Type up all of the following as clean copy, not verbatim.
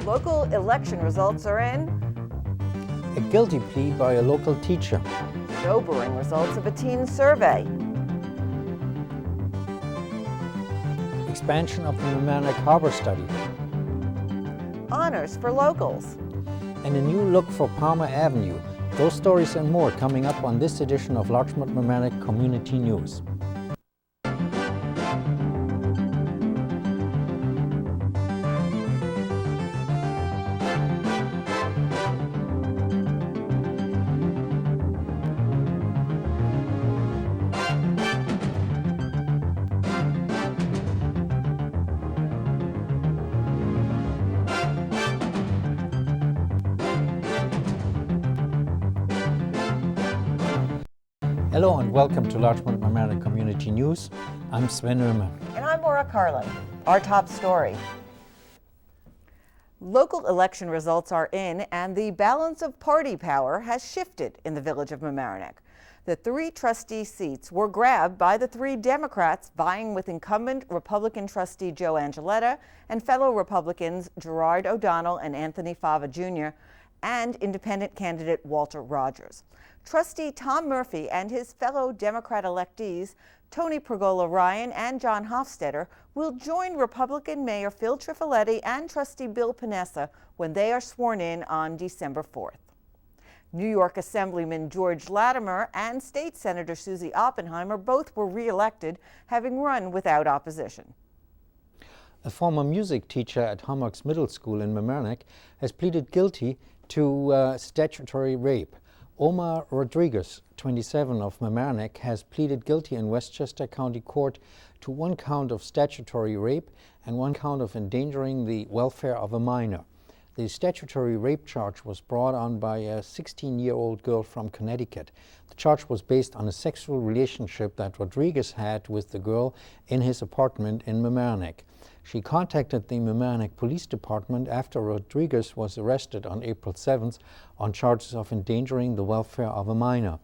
Local election results are in. A guilty plea by a local teacher. Sobering results of a teen survey. Expansion of the Mamaroneck Harbor study. Honors for locals. And a new look for Palmer Avenue. Those stories and more coming up on this edition of Larchmont Mamaroneck Community News. Hello and welcome to Larchmont Mamaroneck Community News. I'm Sven Oehme. And I'm Maura Carlin. Our top story. Local election results are in, and the balance of party power has shifted in the village of Mamaroneck. The 3 trustee seats were grabbed by the 3 Democrats vying with incumbent Republican trustee Joe Angeletta and fellow Republicans Gerard O'Donnell and Anthony Fava Jr. and independent candidate Walter Rogers. Trustee Tom Murphy and his fellow Democrat electees, Tony Pergola Ryan and John Hofstetter, will join Republican Mayor Phil Trifoletti and Trustee Bill Panessa when they are sworn in on December 4th. New York Assemblyman George Latimer and State Senator Susie Oppenheimer both were re-elected, having run without opposition. A former music teacher at Hammock's Middle School in Mamaroneck has pleaded guilty to statutory rape. Oehme Rodriguez, 27, of Mamaroneck, has pleaded guilty in Westchester County Court to 1 count of statutory rape and 1 count of endangering the welfare of a minor. The statutory rape charge was brought on by a 16-year-old girl from Connecticut. The charge was based on a sexual relationship that Rodriguez had with the girl in his apartment in Mamaroneck. She contacted the Mamaroneck Police Department after Rodriguez was arrested on April 7th on charges of endangering the welfare of a minor.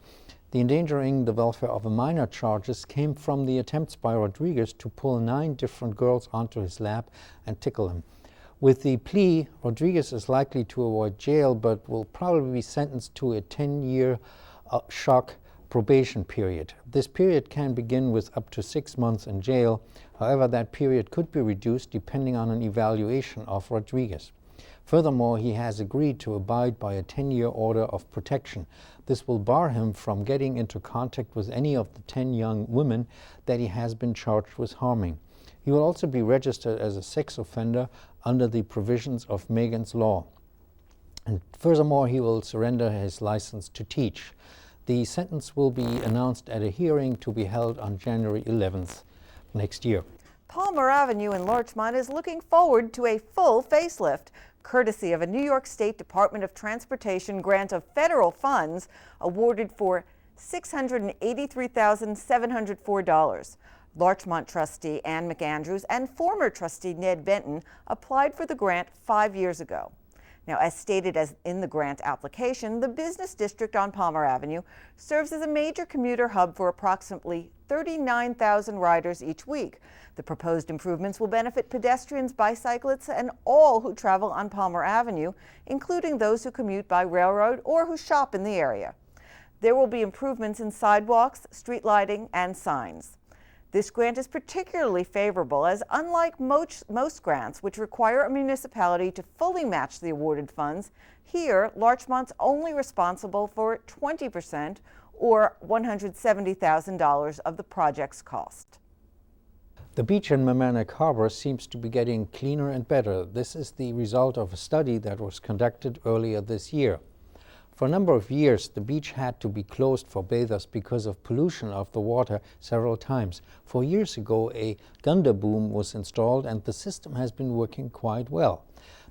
The endangering the welfare of a minor charges came from the attempts by Rodriguez to pull 9 different girls onto his lap and tickle them. With the plea, Rodriguez is likely to avoid jail but will probably be sentenced to a 10-year shock probation period. This period can begin with up to 6 months in jail. However, that period could be reduced depending on an evaluation of Rodriguez. Furthermore, he has agreed to abide by a 10-year order of protection. This will bar him from getting into contact with any of the 10 young women that he has been charged with harming. He will also be registered as a sex offender under the provisions of Megan's Law. And furthermore, he will surrender his license to teach. The sentence will be announced at a hearing to be held on January 11th next year. Palmer Avenue in Larchmont is looking forward to a full facelift, courtesy of a New York State Department of Transportation grant of federal funds awarded for $683,704. Larchmont trustee Ann McAndrews and former trustee Ned Benton applied for the grant 5 years ago. Now, as stated in the grant application, the business district on Palmer Avenue serves as a major commuter hub for approximately 39,000 riders each week. The proposed improvements will benefit pedestrians, bicyclists, and all who travel on Palmer Avenue, including those who commute by railroad or who shop in the area. There will be improvements in sidewalks, street lighting, and signs. This grant is particularly favorable as, unlike most grants, which require a municipality to fully match the awarded funds, here Larchmont's only responsible for 20% or $170,000 of the project's cost. The beach in Mamaroneck Harbor seems to be getting cleaner and better. This is the result of a study that was conducted earlier this year. For a number of years, the beach had to be closed for bathers because of pollution of the water several times. 4 years ago, a Gunda boom was installed and the system has been working quite well.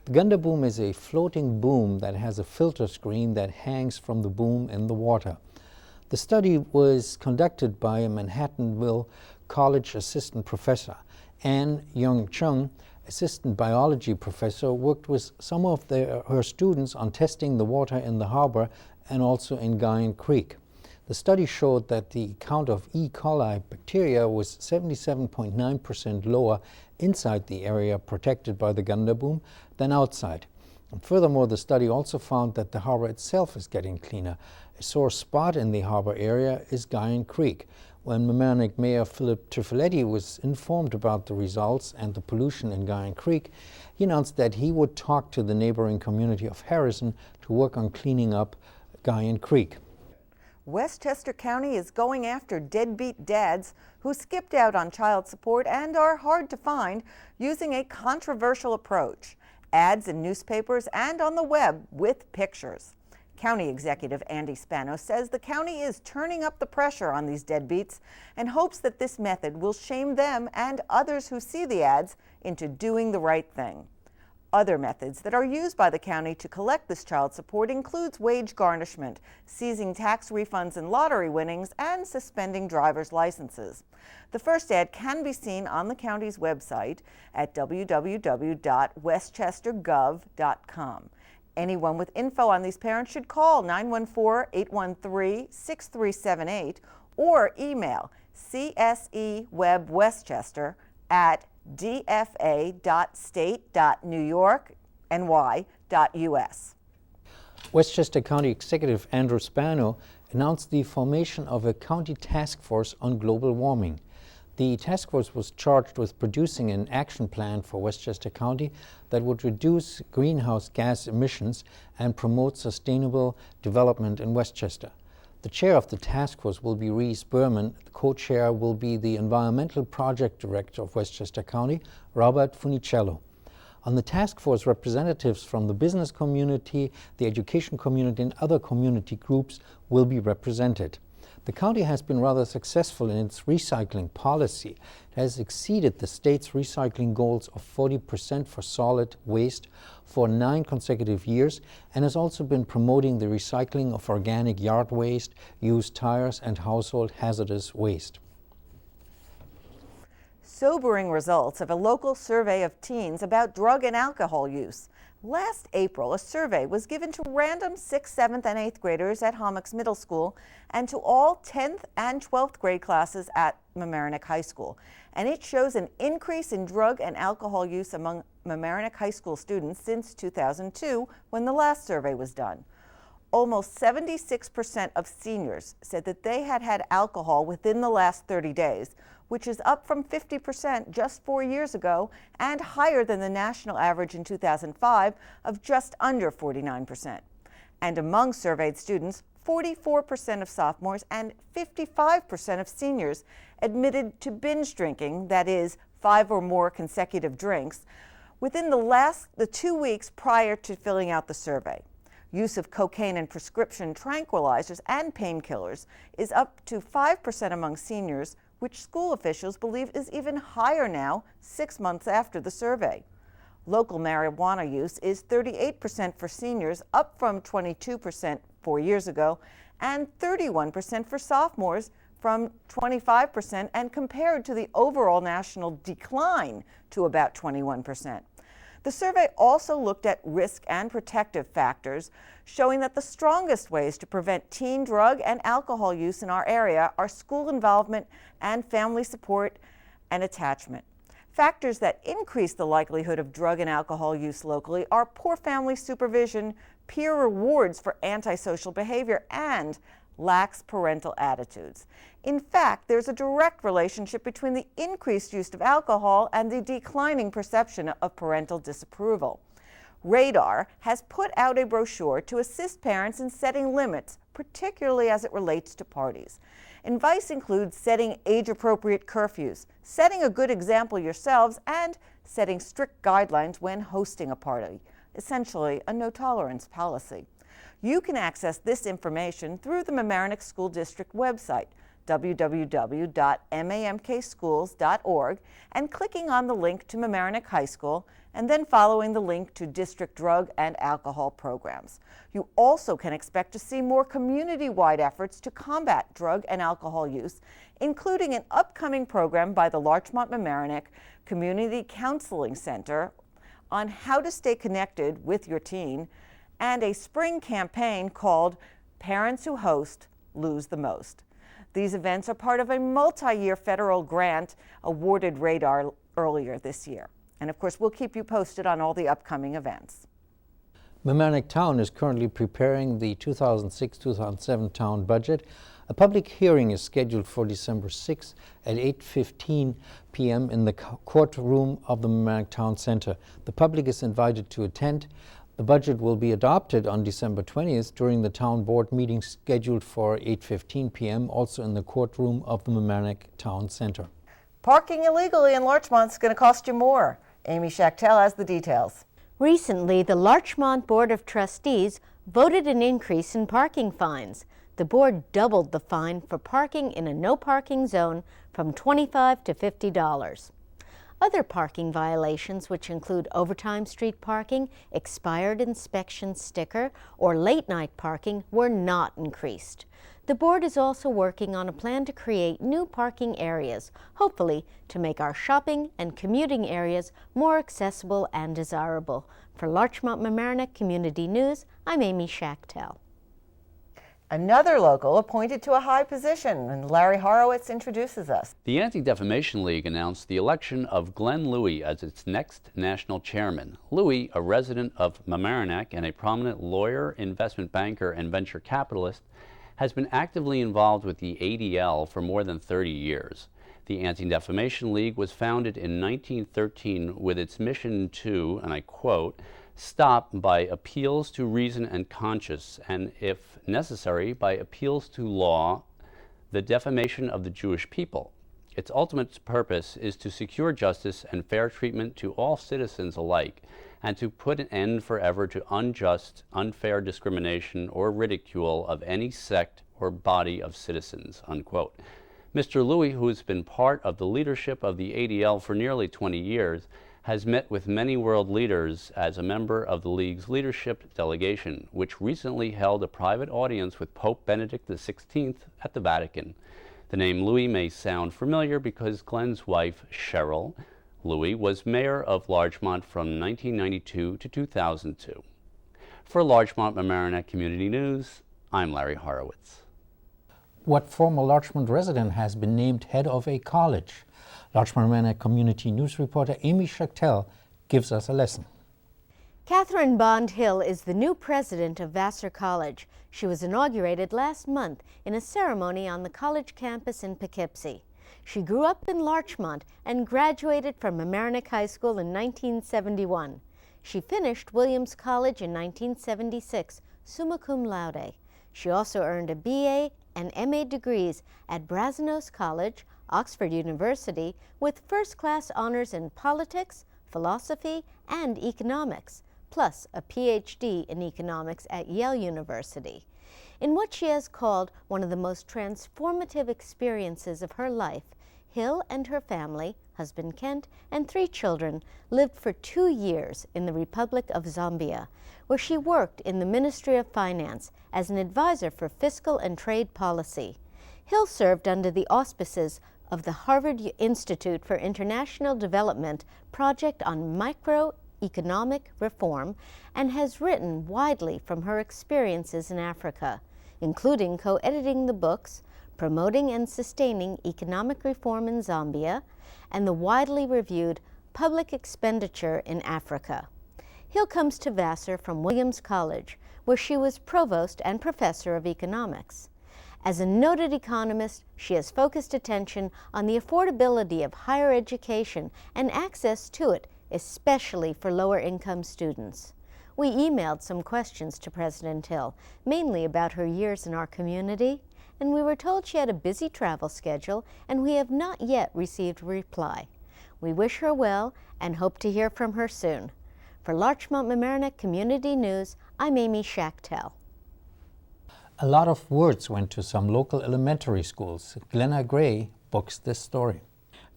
The Gunda boom is a floating boom that has a filter screen that hangs from the boom in the water. The study was conducted by a Manhattanville College assistant professor. Ann Young-Chung, assistant biology professor, worked with some of her students on testing the water in the harbor and also in Guyan Creek. The study showed that the count of E. coli bacteria was 77.9% lower inside the area protected by the Gunda boom than outside. And furthermore, the study also found that the harbor itself is getting cleaner. A sore spot in the harbor area is Guyan Creek. When Mamaroneck Mayor Philip Trifiletti was informed about the results and the pollution in Guyan Creek, he announced that he would talk to the neighboring community of Harrison to work on cleaning up Guyan Creek. Westchester County is going after deadbeat dads who skipped out on child support and are hard to find using a controversial approach: ads in newspapers and on the web with pictures. County Executive Andy Spano says the county is turning up the pressure on these deadbeats and hopes that this method will shame them and others who see the ads into doing the right thing. Other methods that are used by the county to collect this child support includes wage garnishment, seizing tax refunds and lottery winnings, and suspending driver's licenses. The first ad can be seen on the county's website at www.westchestergov.com. Anyone with info on these parents should call 914-813-6378 or email csewebwestchester@dfa.state.new.york.ny.us. Westchester County Executive Andrew Spano announced the formation of a county task force on global warming. The task force was charged with producing an action plan for Westchester County that would reduce greenhouse gas emissions and promote sustainable development in Westchester. The chair of the task force will be Reese Berman. The co-chair will be the Environmental Project Director of Westchester County, Robert Funicello. On the task force, representatives from the business community, the education community, and other community groups will be represented. The county has been rather successful in its recycling policy. It has exceeded the state's recycling goals of 40% for solid waste for 9 consecutive years, and has also been promoting the recycling of organic yard waste, used tires, and household hazardous waste. Sobering results of a local survey of teens about drug and alcohol use. Last April, a survey was given to random 6th, 7th, and 8th graders at Hommox Middle School and to all 10th and 12th grade classes at Mamaroneck High School. And it shows an increase in drug and alcohol use among Mamaroneck High School students since 2002, when the last survey was done. Almost 76% of seniors said that they had had alcohol within the last 30 days, which is up from 50% just 4 years ago and higher than the national average in 2005 of just under 49%. And among surveyed students, 44% of sophomores and 55% of seniors admitted to binge drinking, that is, 5 or more consecutive drinks, within the 2 weeks prior to filling out the survey. Use of cocaine and prescription tranquilizers and painkillers is up to 5% among seniors, which school officials believe is even higher now, 6 months after the survey. Local marijuana use is 38% for seniors, up from 22% 4 years ago, and 31% for sophomores, from 25%, and compared to the overall national decline to about 21%. The survey also looked at risk and protective factors, showing that the strongest ways to prevent teen drug and alcohol use in our area are school involvement and family support and attachment. Factors that increase the likelihood of drug and alcohol use locally are poor family supervision, peer rewards for antisocial behavior, and lax parental attitudes. In fact, there's a direct relationship between the increased use of alcohol and the declining perception of parental disapproval. Radar has put out a brochure to assist parents in setting limits, particularly as it relates to parties. Advice includes setting age-appropriate curfews, setting a good example yourselves, and setting strict guidelines when hosting a party, essentially a no-tolerance policy. You can access this information through the Mamaroneck School District website, www.mamkschools.org, and clicking on the link to Mamaroneck High School, and then following the link to district drug and alcohol programs. You also can expect to see more community-wide efforts to combat drug and alcohol use, including an upcoming program by the Larchmont Mamaroneck Community Counseling Center on how to stay connected with your teen, and a spring campaign called Parents Who Host Lose the Most. These events are part of a multi-year federal grant awarded Radar earlier this year. And of course, we'll keep you posted on all the upcoming events. Mamaroneck Town is currently preparing the 2006-2007 town budget. A public hearing is scheduled for December 6 at 8:15 p.m. in the courtroom of the Mamaroneck Town Center. The public is invited to attend. The budget will be adopted on December 20th during the town board meeting scheduled for 8:15 p.m. also in the courtroom of the Mamaroneck Town Center. Parking illegally in Larchmont is going to cost you more. Amy Schachtel has the details. Recently, the Larchmont Board of Trustees voted an increase in parking fines. The board doubled the fine for parking in a no parking zone from $25 to $50. Other parking violations, which include overtime street parking, expired inspection sticker, or late night parking, were not increased. The board is also working on a plan to create new parking areas, hopefully to make our shopping and commuting areas more accessible and desirable. For Larchmont Mamaroneck Community News, I'm Amy Schachtel. Another local appointed to a high position, and Larry Horowitz introduces us. The Anti-Defamation League announced the election of Glenn Louie as its next national chairman. Louie, a resident of Mamaroneck and a prominent lawyer, investment banker, and venture capitalist, has been actively involved with the ADL for more than 30 years. The Anti-Defamation League was founded in 1913 with its mission to, and I quote, stop by appeals to reason and conscience, and if necessary, by appeals to law, the defamation of the Jewish people. Its ultimate purpose is to secure justice and fair treatment to all citizens alike, and to put an end forever to unjust, unfair discrimination or ridicule of any sect or body of citizens, unquote. Mr. Louie, who has been part of the leadership of the ADL for nearly 20 years, has met with many world leaders as a member of the League's leadership delegation, which recently held a private audience with Pope Benedict XVI at the Vatican. The name Louie may sound familiar because Glenn's wife, Cheryl Louie, was mayor of Larchmont from 1992 to 2002. For Larchmont Mamaroneck Community News, I'm Larry Horowitz. What former Larchmont resident has been named head of a college? Larchmont Mamaroneck Community News reporter Amy Schachtel gives us a lesson. Catherine Bond Hill is the new president of Vassar College. She was inaugurated last month in a ceremony on the college campus in Poughkeepsie. She grew up in Larchmont and graduated from Mamaroneck High School in 1971. She finished Williams College in 1976, summa cum laude. She also earned a BA and MA degrees at Brasenose College, Oxford University, with first-class honors in politics, philosophy, and economics, plus a PhD in economics at Yale University. In what she has called one of the most transformative experiences of her life, Hill and her family, husband Kent, and 3 children, lived for 2 years in the Republic of Zambia, where she worked in the Ministry of Finance as an advisor for fiscal and trade policy. Hill served under the auspices of the Harvard Institute for International Development Project on Microeconomic Reform and has written widely from her experiences in Africa, including co-editing the books Promoting and Sustaining Economic Reform in Zambia and the widely reviewed Public Expenditure in Africa. Hill comes to Vassar from Williams College, where she was provost and professor of economics. As a noted economist, she has focused attention on the affordability of higher education and access to it, especially for lower-income students. We emailed some questions to President Hill, mainly about her years in our community, and we were told she had a busy travel schedule, and we have not yet received a reply. We wish her well and hope to hear from her soon. For Larchmont Mamaroneck Community News, I'm Amy Schachtel. A lot of words went to some local elementary schools. Glenna Gray books this story.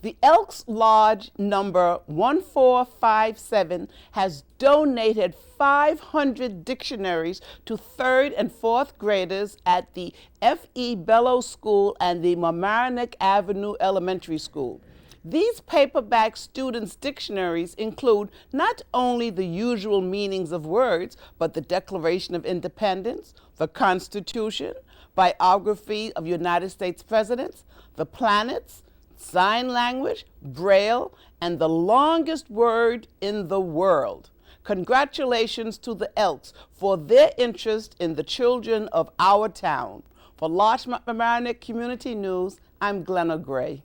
The Elks Lodge number 1457 has donated 500 dictionaries to 3rd and 4th graders at the F.E. Bellows School and the Mamaroneck Avenue Elementary School. These paperback students' dictionaries include not only the usual meanings of words, but the Declaration of Independence, the Constitution, biography of United States presidents, the planets, sign language, Braille, and the longest word in the world. Congratulations to the Elks for their interest in the children of our town. For Larchmont Mamaroneck Community News, I'm Glenna Gray.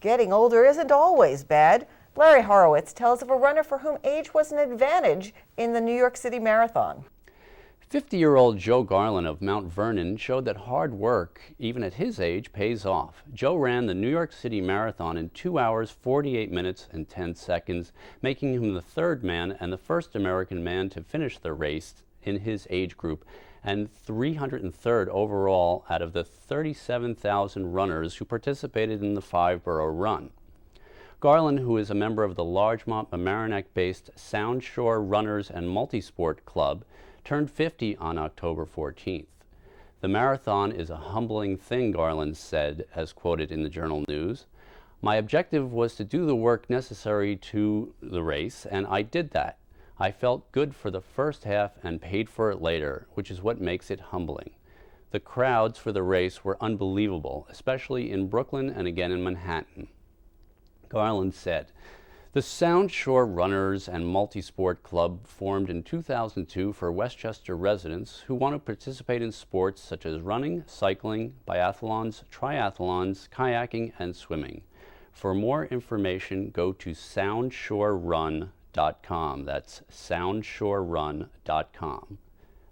Getting older isn't always bad. Larry Horowitz tells of a runner for whom age was an advantage in the New York City Marathon. 50-year-old Joe Carlin of Mount Vernon showed that hard work, even at his age, pays off. Joe ran the New York City Marathon in 2 hours, 48 minutes, and 10 seconds, making him the third man and the first American man to finish the race in his age group, and 303rd overall out of the 37,000 runners who participated in the 5-borough run. Carlin, who is a member of the Larchmont Mamaroneck-based Sound Shore Runners and Multisport Club, turned 50 on October 14th. The marathon is a humbling thing, Carlin said, as quoted in the Journal News. My objective was to do the work necessary to the race, and I did that. I felt good for the first half and paid for it later, which is what makes it humbling. The crowds for the race were unbelievable, especially in Brooklyn and again in Manhattan. Carlin said, the Sound Shore Runners and Multisport Club formed in 2002 for Westchester residents who want to participate in sports such as running, cycling, biathlons, triathlons, kayaking, and swimming. For more information, go to soundshorerun.com. That's soundshorerun.com.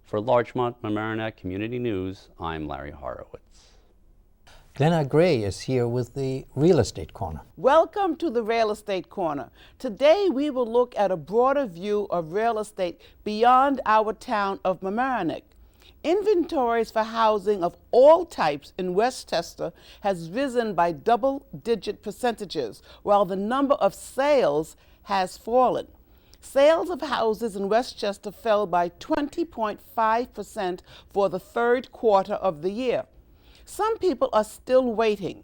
For Larchmont Mamaroneck Community News, I'm Larry Horowitz. Glenna Gray is here with the Real Estate Corner. Welcome to the Real Estate Corner. Today we will look at a broader view of real estate beyond our town of Mamaroneck. Inventories for housing of all types in Westchester has risen by double-digit percentages, while the number of sales has fallen. Sales of houses in Westchester fell by 20.5% for the third quarter of the year. Some people are still waiting.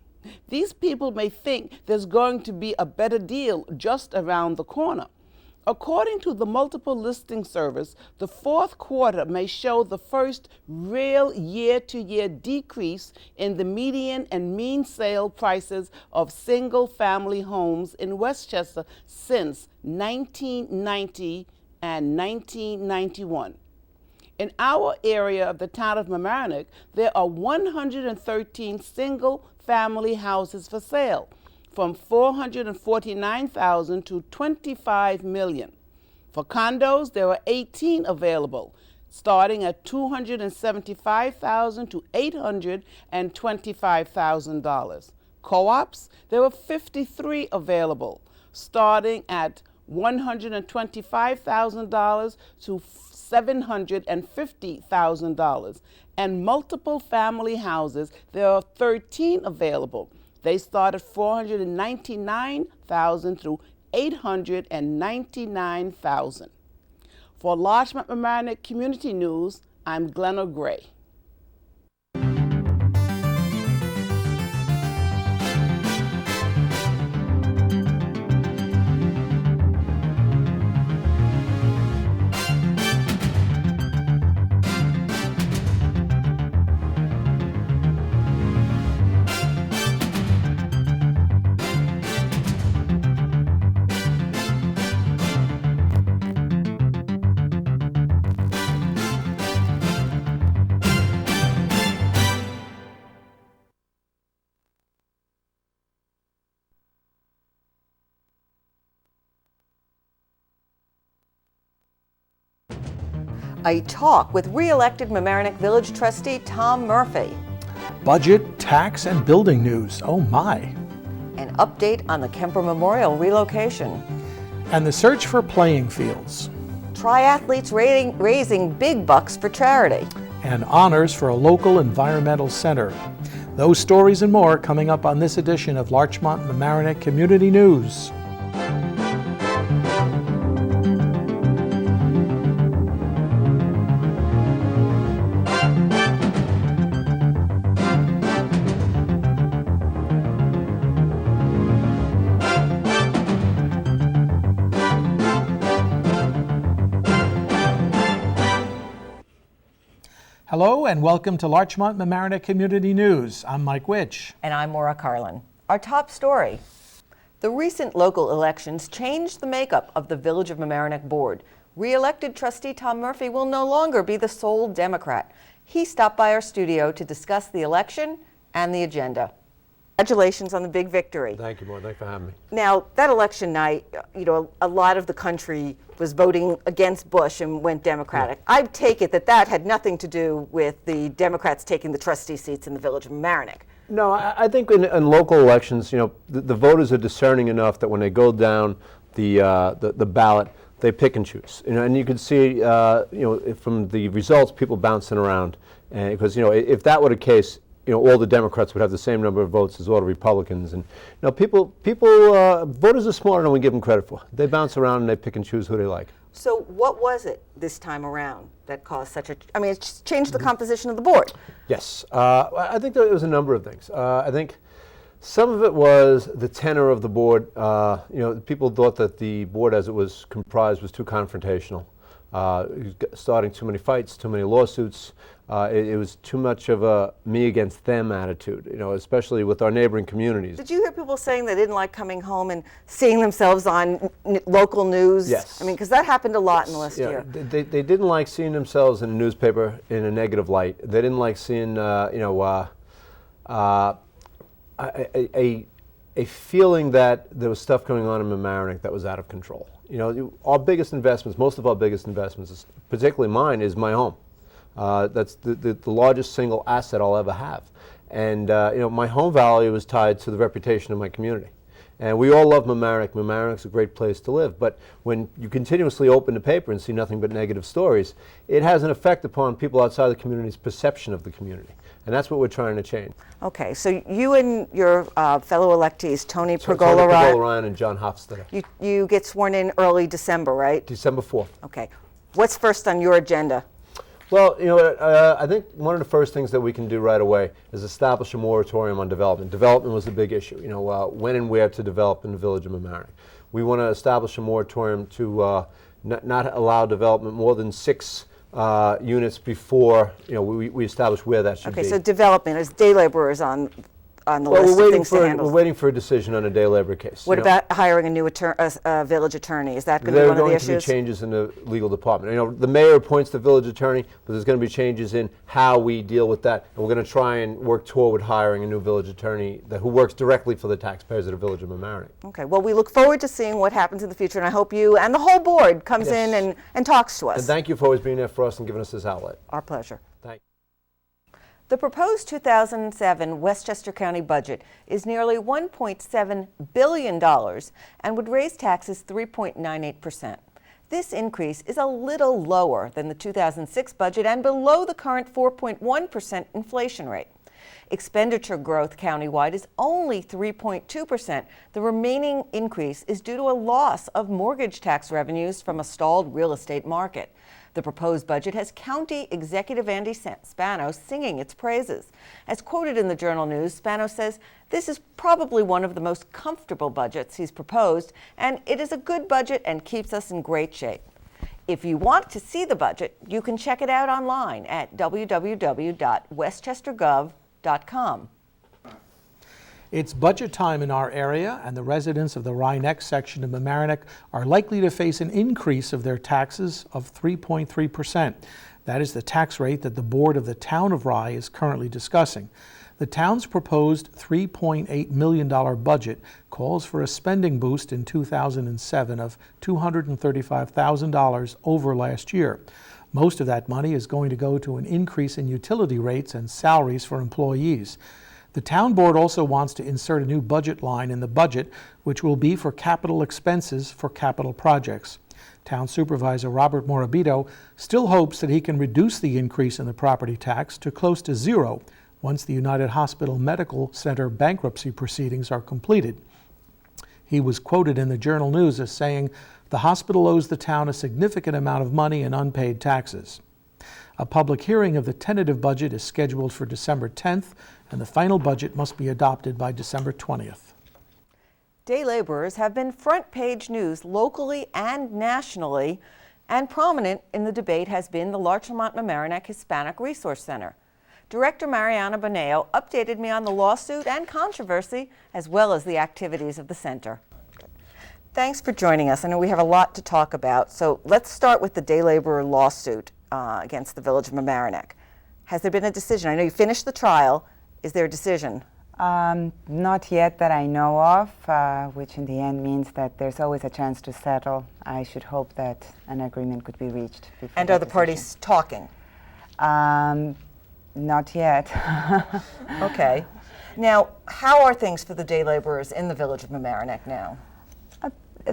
These people may think there's going to be a better deal just around the corner. According to the Multiple Listing Service, the fourth quarter may show the first real year-to-year decrease in the median and mean sale prices of single-family homes in Westchester since 1990 and 1991. In our area of the town of Mamaroneck, there are 113 single-family houses for sale, from 449,000 to 25 million. For condos, there are 18 available, starting at $275,000 to $825,000. Co-ops, there are 53 available, starting at $125,000 to $750,000. And multiple family houses, there are 13 available. They start at $499,000 through $899,000. For Larchmont Mamaroneck Community News, I'm Glenna Gray. A talk with re-elected Mamaroneck Village trustee Tom Murphy. Budget, tax, and building news. Oh my. An update on the Kemper Memorial relocation. And the search for playing fields. Triathletes raising big bucks for charity. And honors for a local environmental center. Those stories and more coming up on this edition of Larchmont Mamaroneck Community News. Hello and welcome to Larchmont Mamaroneck Community News. I'm Mike Witch. And I'm Maura Carlin. Our top story. The recent local elections changed the makeup of the Village of Mamaroneck board. Re-elected trustee Tom Murphy will no longer be the sole Democrat. He stopped by our studio to discuss the election and the agenda. Congratulations on the big victory. Thank you, Maura. Thanks for having me. Now, that election night, a lot of the country was voting against Bush and went Democratic. Yeah. I take it that that had nothing to do with the Democrats taking the trustee seats in the Village of Mamaroneck. No, I think in local elections, the voters are discerning enough that when they go down the ballot, they pick and choose. And you can see, from the results, people bouncing around. Because if that were the case, all the Democrats would have the same number of votes as all the Republicans. And voters are smarter than we give them credit for. They bounce around and they pick and choose who they like. So what was it this time around that caused such a, it's changed the composition of the board? Yes, I think there was a number of things. I think some of it was the tenor of the board. People thought that the board as it was comprised was too confrontational. Starting too many fights, too many lawsuits. It was too much of a me against them attitude, especially with our neighboring communities. Did you hear people saying they didn't like coming home and seeing themselves on local news? Yes. Because that happened a lot in the last year. They didn't like seeing themselves in a newspaper in a negative light. They didn't like seeing, a feeling that there was stuff going on in Mamaroneck that was out of control. Our biggest investments, most of our biggest investments, particularly mine, is my home. That's the largest single asset I'll ever have. And my home value is tied to the reputation of my community. And we all love Mamaroneck. Mamaroneck's a great place to live. But when you continuously open the paper and see nothing but negative stories, it has an effect upon people outside the community's perception of the community. And that's what we're trying to change. Okay, so you and your fellow electees, Tony Tony Pergola-Ryan and John Hofstadter. You get sworn in early December, right? December 4th. Okay. What's first on your agenda? Well, I think one of the first things that we can do right away is establish a moratorium on development. Development was a big issue, when and where to develop in the Village of Mamaroneck. We want to establish a moratorium to not allow development more than 6 units before, we establish where that should be. Okay, so development is day laborers on the list of things to handle. We're waiting for a decision on a day labor case. What about hiring a new village attorney? Is that going to be one of the issues? There are going to be changes in the legal department. The mayor appoints the village attorney, but there's going to be changes in how we deal with that. And we're going to try and work toward hiring a new village attorney who works directly for the taxpayers of the Village of Mamaroneck. Okay, well, we look forward to seeing what happens in the future, and I hope you and the whole board comes in and talks to us. And thank you for always being there for us and giving us this outlet. Our pleasure. Thank you. The proposed 2007 Westchester County budget is nearly $1.7 billion and would raise taxes 3.98%. This increase is a little lower than the 2006 budget and below the current 4.1% inflation rate. Expenditure growth countywide is only 3.2%. The remaining increase is due to a loss of mortgage tax revenues from a stalled real estate market. The proposed budget has County Executive Andy Spano singing its praises. As quoted in the Journal News, Spano says this is probably one of the most comfortable budgets he's proposed, and it is a good budget and keeps us in great shape. If you want to see the budget, you can check it out online at www.westchestergov.com. It's budget time in our area, and the residents of the Rye Neck section of Mamaroneck are likely to face an increase of their taxes of 3.3%. That is the tax rate that the board of the town of Rye is currently discussing. The town's proposed $3.8 million budget calls for a spending boost in 2007 of $235,000 over last year. Most of that money is going to go to an increase in utility rates and salaries for employees. The town board also wants to insert a new budget line in the budget, which will be for capital expenses for capital projects. Town Supervisor Robert Morabito still hopes that he can reduce the increase in the property tax to close to zero once the United Hospital Medical Center bankruptcy proceedings are completed. He was quoted in the Journal News as saying, "The hospital owes the town a significant amount of money in unpaid taxes." A public hearing of the tentative budget is scheduled for December 10th, and the final budget must be adopted by December 20th. Day laborers have been front page news locally and nationally, and prominent in the debate has been the Larchmont Mamaroneck Hispanic Resource Center. Director Mariana Boneo updated me on the lawsuit and controversy, as well as the activities of the center. Thanks for joining us. I know we have a lot to talk about, so let's start with the day laborer lawsuit against the Village of Mamaroneck. Has there been a decision? I know you finished the trial. Is there a decision? Not yet that I know of, which in the end means that there's always a chance to settle. I should hope that an agreement could be reached before. And are the parties talking? Not yet. Okay. Now, how are things for the day laborers in the Village of Mamaroneck now?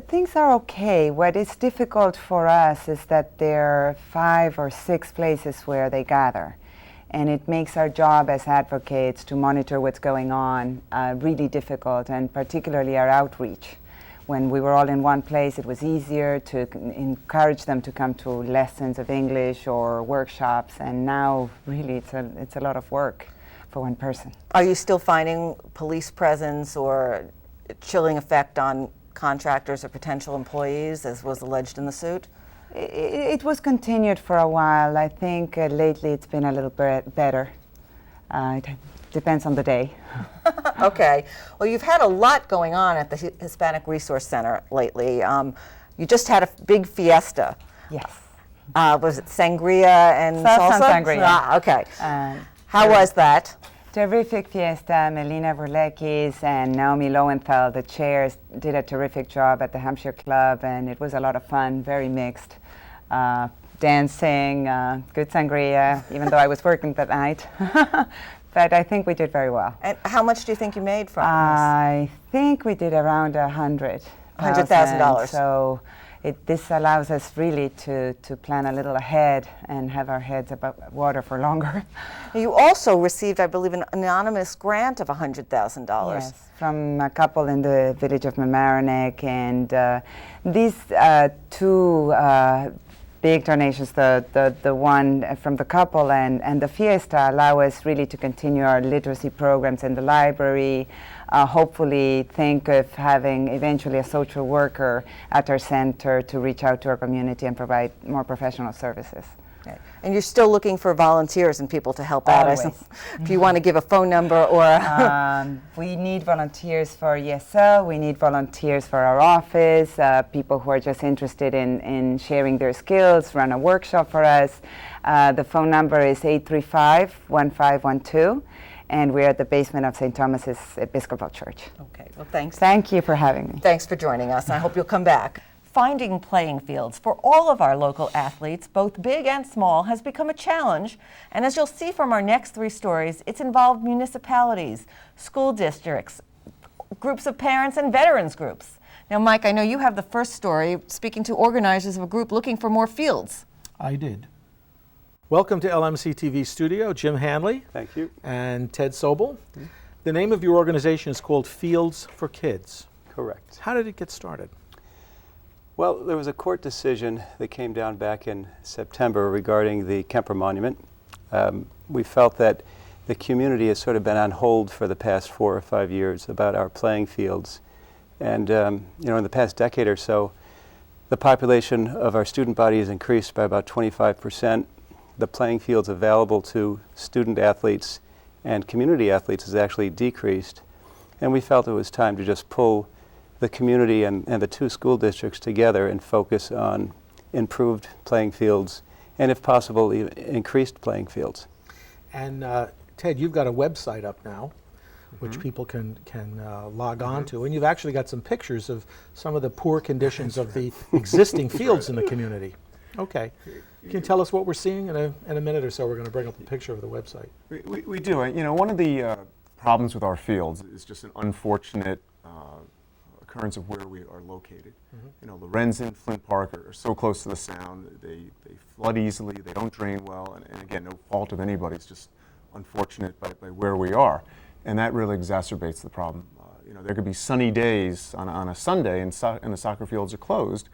Things are okay. What is difficult for us is that there are 5 or 6 places where they gather. And it makes our job as advocates to monitor what's going on really difficult, and particularly our outreach. When we were all in one place, it was easier to encourage them to come to lessons of English or workshops, and now really it's a lot of work for one person. Are you still finding police presence or chilling effect on contractors or potential employees, as was alleged in the suit? It was continued for a while. I think lately it's been a little bit better. It depends on the day. Okay. Well, you've had a lot going on at the Hispanic Resource Center lately. You just had a big fiesta. Yes. Was it sangria and salsa? Sangria. Ah, okay. How was that? Terrific fiesta. Melina Verlekis and Naomi Lowenthal, the chairs, did a terrific job at the Hampshire Club, and it was a lot of fun, very mixed. Dancing, good sangria, even though I was working that night. But I think we did very well. And how much do you think you made from this? I think we did around $100,000. So this allows us really to plan a little ahead and have our heads above water for longer. You also received, I believe, an anonymous grant of $100,000. Yes, from a couple in the village of Mamaroneck, and these 2 big donations, the one from the couple and the fiesta, allow us really to continue our literacy programs in the library, hopefully think of having eventually a social worker at our center to reach out to our community and provide more professional services. Okay. And you're still looking for volunteers and people to help out. Always. If you want to give a phone number or we need volunteers for ESL, we need volunteers for our office, people who are just interested in sharing their skills, run a workshop for us. The phone number is 835-1512. And we're at the basement of St. Thomas's Episcopal Church. Okay, well, thanks. Thank you for having me. Thanks for joining us. I hope you'll come back. Finding playing fields for all of our local athletes, both big and small, has become a challenge. And as you'll see from our next 3 stories, it's involved municipalities, school districts, groups of parents, and veterans groups. Now, Mike, I know you have the first story, speaking to organizers of a group looking for more fields. I did. Welcome to LMC-TV studio, Jim Hanley. Thank you. And Ted Sobel. Mm-hmm. The name of your organization is called Fields for Kids. Correct. How did it get started? Well, there was a court decision that came down back in September regarding the Kemper Monument. We felt that the community has sort of been on hold for the past 4 or 5 years about our playing fields. And in the past decade or so, the population of our student body has increased by about 25%. The playing fields available to student athletes and community athletes has actually decreased. And we felt it was time to just pull the community and the 2 school districts together and focus on improved playing fields and, if possible, increased playing fields. And Ted, you've got a website up now, which people can log on to, and you've actually got some pictures of some of the poor conditions of the existing fields in the community. Okay. Can you tell us what we're seeing? In a minute or so, we're going to bring up a picture of the website. We do. One of the problems with our fields is just an unfortunate occurrence of where we are located. Mm-hmm. Lorenz and Flint Park are so close to the Sound. They flood easily. They don't drain well. And again, no fault of anybody. It's just unfortunate by where we are. And that really exacerbates the problem. There could be sunny days on a Sunday and the soccer fields are closed,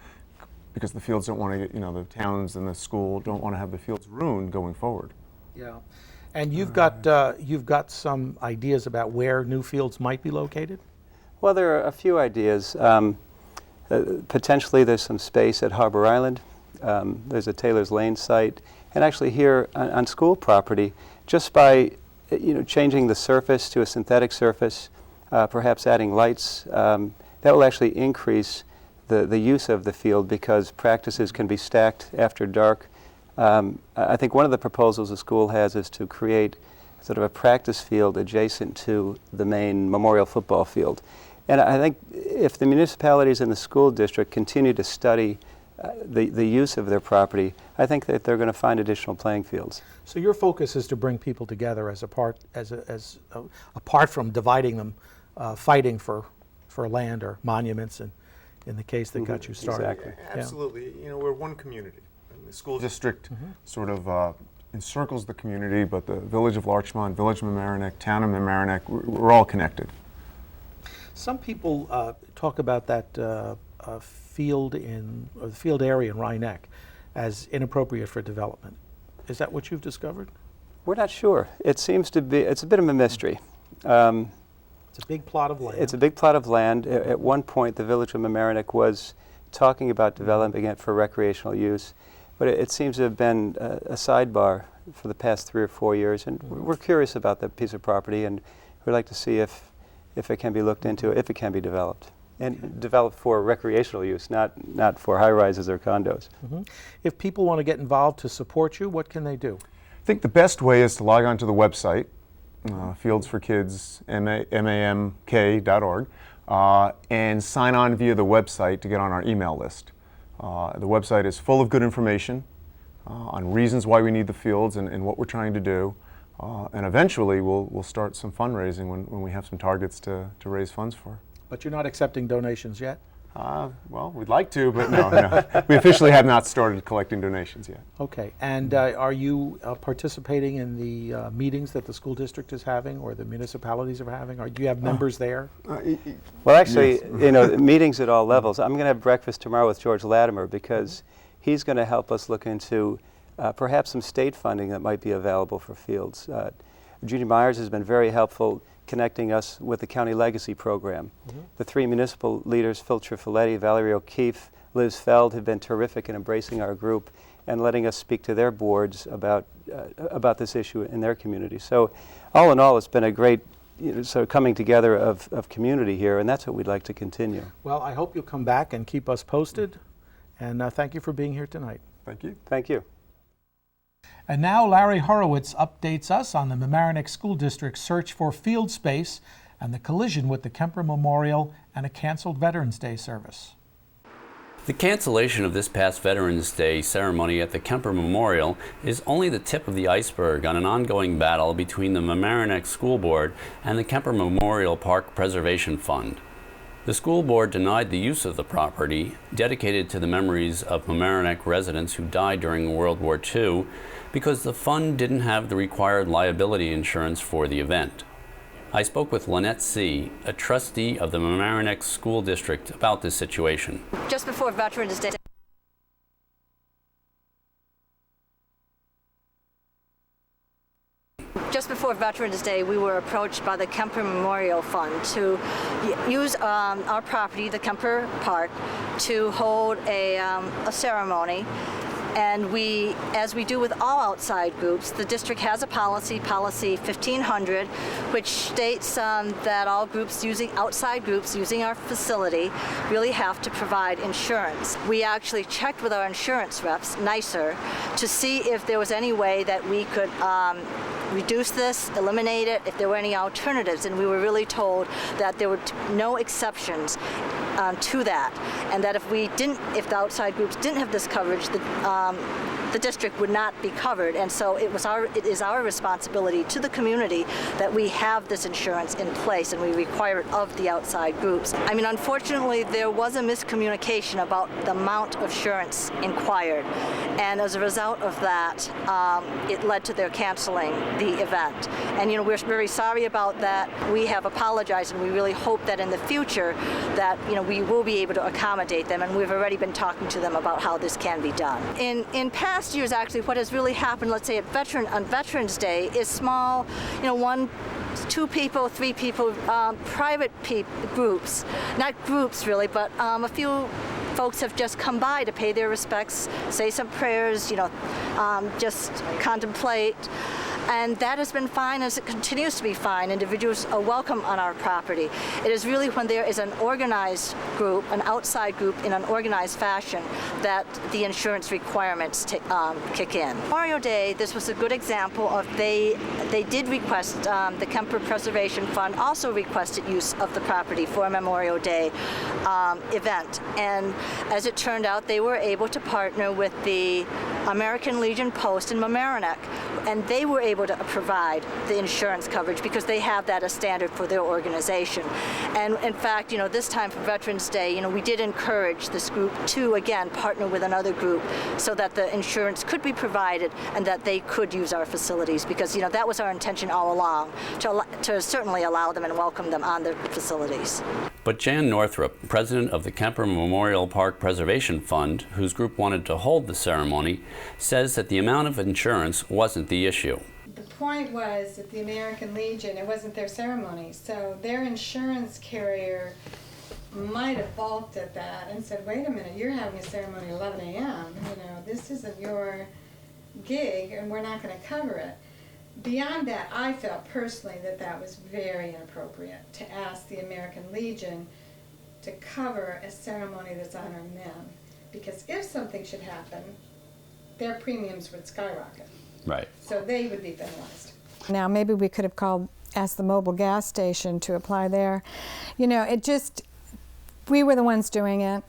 because the fields don't want to get, the towns and the school don't want to have the fields ruined going forward. Yeah. And you've got some ideas about where new fields might be located? Well, there are a few ideas. Potentially there's some space at Harbor Island. There's a Taylor's Lane site. And actually here on school property, just by changing the surface to a synthetic surface, perhaps adding lights, that will actually increase the use of the field because practices can be stacked after dark. I think one of the proposals the school has is to create sort of a practice field adjacent to the main memorial football field. And I think if the municipalities and the school district continue to study the use of their property, I think that they're going to find additional playing fields. So your focus is to bring people together apart from dividing them, fighting for land or monuments, and in the case that got you started. Exactly. Absolutely. We're one community. And the school district sort of encircles the community, but the village of Larchmont, village of Mamaroneck, town of Mamaroneck, we're all connected. Some people talk about that field the field area in Rhinebeck as inappropriate for development. Is that what you've discovered? We're not sure. It seems to be, it's a bit of a mystery. It's a big plot of land. It's a big plot of land. At one point, the village of Mamaroneck was talking about developing it for recreational use, but it seems to have been a sidebar for the past 3 or 4 years, and we're curious about that piece of property, and we'd like to see if it can be looked into, if it can be developed. And developed for recreational use, not for high-rises or condos. If people want to get involved to support you, what can they do? I think the best way is to log on to the website, Fields for Kids, mamk.org, and sign on via the website to get on our email list. The website is full of good information on reasons why we need the fields and what we're trying to do. And eventually we'll start some fundraising when we have some targets to raise funds for. But you're not accepting donations yet? Well, we'd like to, but no. We officially have not started collecting donations yet. Okay, and are you participating in the meetings that the school district is having or the municipalities are having? Or do you have members there? Well, actually, yes. Meetings at all levels. I'm going to have breakfast tomorrow with George Latimer because he's going to help us look into perhaps some state funding that might be available for fields. Judy Myers has been very helpful connecting us with the County Legacy Program. The 3 municipal leaders, Phil Trifoletti, Valerie O'Keefe, Liz Feld, have been terrific in embracing our group and letting us speak to their boards about this issue in their community. So all in all, it's been a great sort of coming together of community here, and that's what we'd like to continue. Well, I hope you'll come back and keep us posted, and thank you for being here tonight. Thank you. Thank you. And now Larry Horowitz updates us on the Mamaroneck School District's search for field space and the collision with the Kemper Memorial and a canceled Veterans Day service. The cancellation of this past Veterans Day ceremony at the Kemper Memorial is only the tip of the iceberg on an ongoing battle between the Mamaroneck School Board and the Kemper Memorial Park Preservation Fund. The school board denied the use of the property, dedicated to the memories of Mamaroneck residents who died during World War II, because the fund didn't have the required liability insurance for the event. I spoke with Linnet C., a trustee of the Mamaroneck School District, about this situation. Just before Veterans Day, we were approached by the Kemper Memorial Fund to use our property, the Kemper Park, to hold a ceremony. And as we do with all outside groups, the district has a policy 1500, which states that all groups outside groups using our facility really have to provide insurance. We actually checked with our insurance reps, NYSER, to see if there was any way that we could reduce this, eliminate it, if there were any alternatives, and we were really told that there were no exceptions to that, and that if the outside groups didn't have this coverage, the district would not be covered. And so it is our responsibility to the community that we have this insurance in place, and we require it of the outside groups. I mean, unfortunately, there was a miscommunication about the amount of insurance inquired, and as a result of that, it led to their canceling the event. And we're very sorry about that. We have apologized, and we really hope that in the future that we will be able to accommodate them, and we've already been talking to them about how this can be done. In past years, actually, what has really happened, let's say on Veterans Day, is small, 1, 2 people, 3 people, private groups, not groups really, but a few folks have just come by to pay their respects, say some prayers, just contemplate. And that has been fine as it continues to be fine. Individuals are welcome on our property. It is really when there is an organized group, an outside group in an organized fashion, that the insurance requirements kick in. Memorial Day, this was a good example of they did request, the Kemper Preservation Fund also requested use of the property for a Memorial Day event. And as it turned out, they were able to partner with the American Legion Post in Mamaroneck, and they were able to provide the insurance coverage because they have that as standard for their organization. And in fact, this time for Veterans Day, we did encourage this group to, again, partner with another group so that the insurance could be provided and that they could use our facilities, because, that was our intention all along, to certainly allow them and welcome them on their facilities. But Jan Northrup, president of the Kemper Memorial Park Preservation Fund, whose group wanted to hold the ceremony, says that the amount of insurance wasn't the issue. The point was that the American Legion, it wasn't their ceremony, so their insurance carrier might have balked at that and said, wait a minute, you're having a ceremony at 11 a.m., this isn't your gig and we're not going to cover it. Beyond that, I felt personally that that was very inappropriate to ask the American Legion to cover a ceremony that's honoring them, because if something should happen, their premiums would skyrocket. Right. So they would be penalized. Now, maybe we could have asked the mobile gas station to apply there. We were the ones doing it.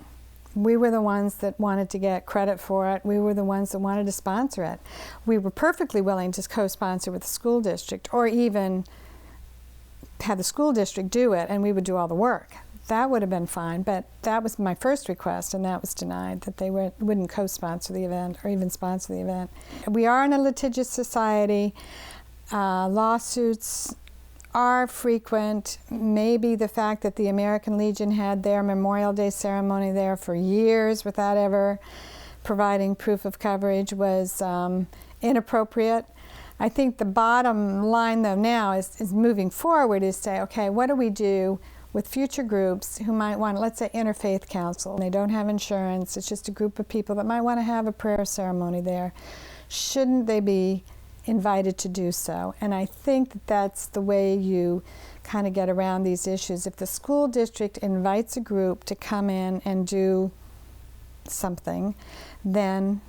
We were the ones that wanted to get credit for it. We were the ones that wanted to sponsor it. We were perfectly willing to co-sponsor with the school district, or even have the school district do it and we would do all the work. That would have been fine, but that was my first request and that was denied, that they wouldn't co-sponsor the event or even sponsor the event. We are in a litigious society. Lawsuits are frequent. Maybe the fact that the American Legion had their Memorial Day ceremony there for years without ever providing proof of coverage was inappropriate. I think the bottom line, though, now is moving forward is say, okay, what do we do with future groups who might want, let's say, interfaith council. They don't have insurance. It's just a group of people that might want to have a prayer ceremony there. Shouldn't they be invited to do so? And I think that that's the way you kind of get around these issues. If the school district invites a group to come in and do something, then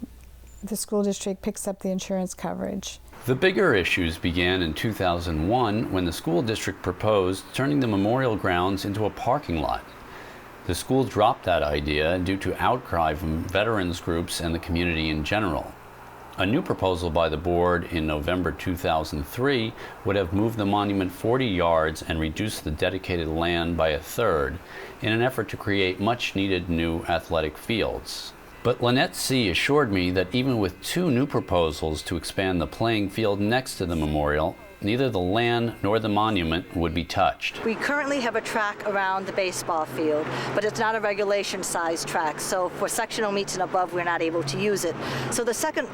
the school district picks up the insurance coverage. The bigger issues began in 2001 when the school district proposed turning the memorial grounds into a parking lot. The school dropped that idea due to outcry from veterans groups and the community in general. A new proposal by the board in November 2003 would have moved the monument 40 yards and reduced the dedicated land by a third in an effort to create much-needed new athletic fields. But Linnet C. assured me that even with two new proposals to expand the playing field next to the memorial, neither the land nor the monument would be touched. We currently have a track around the baseball field, but it's not a regulation-sized track, so for sectional meets and above, we're not able to use it. So the second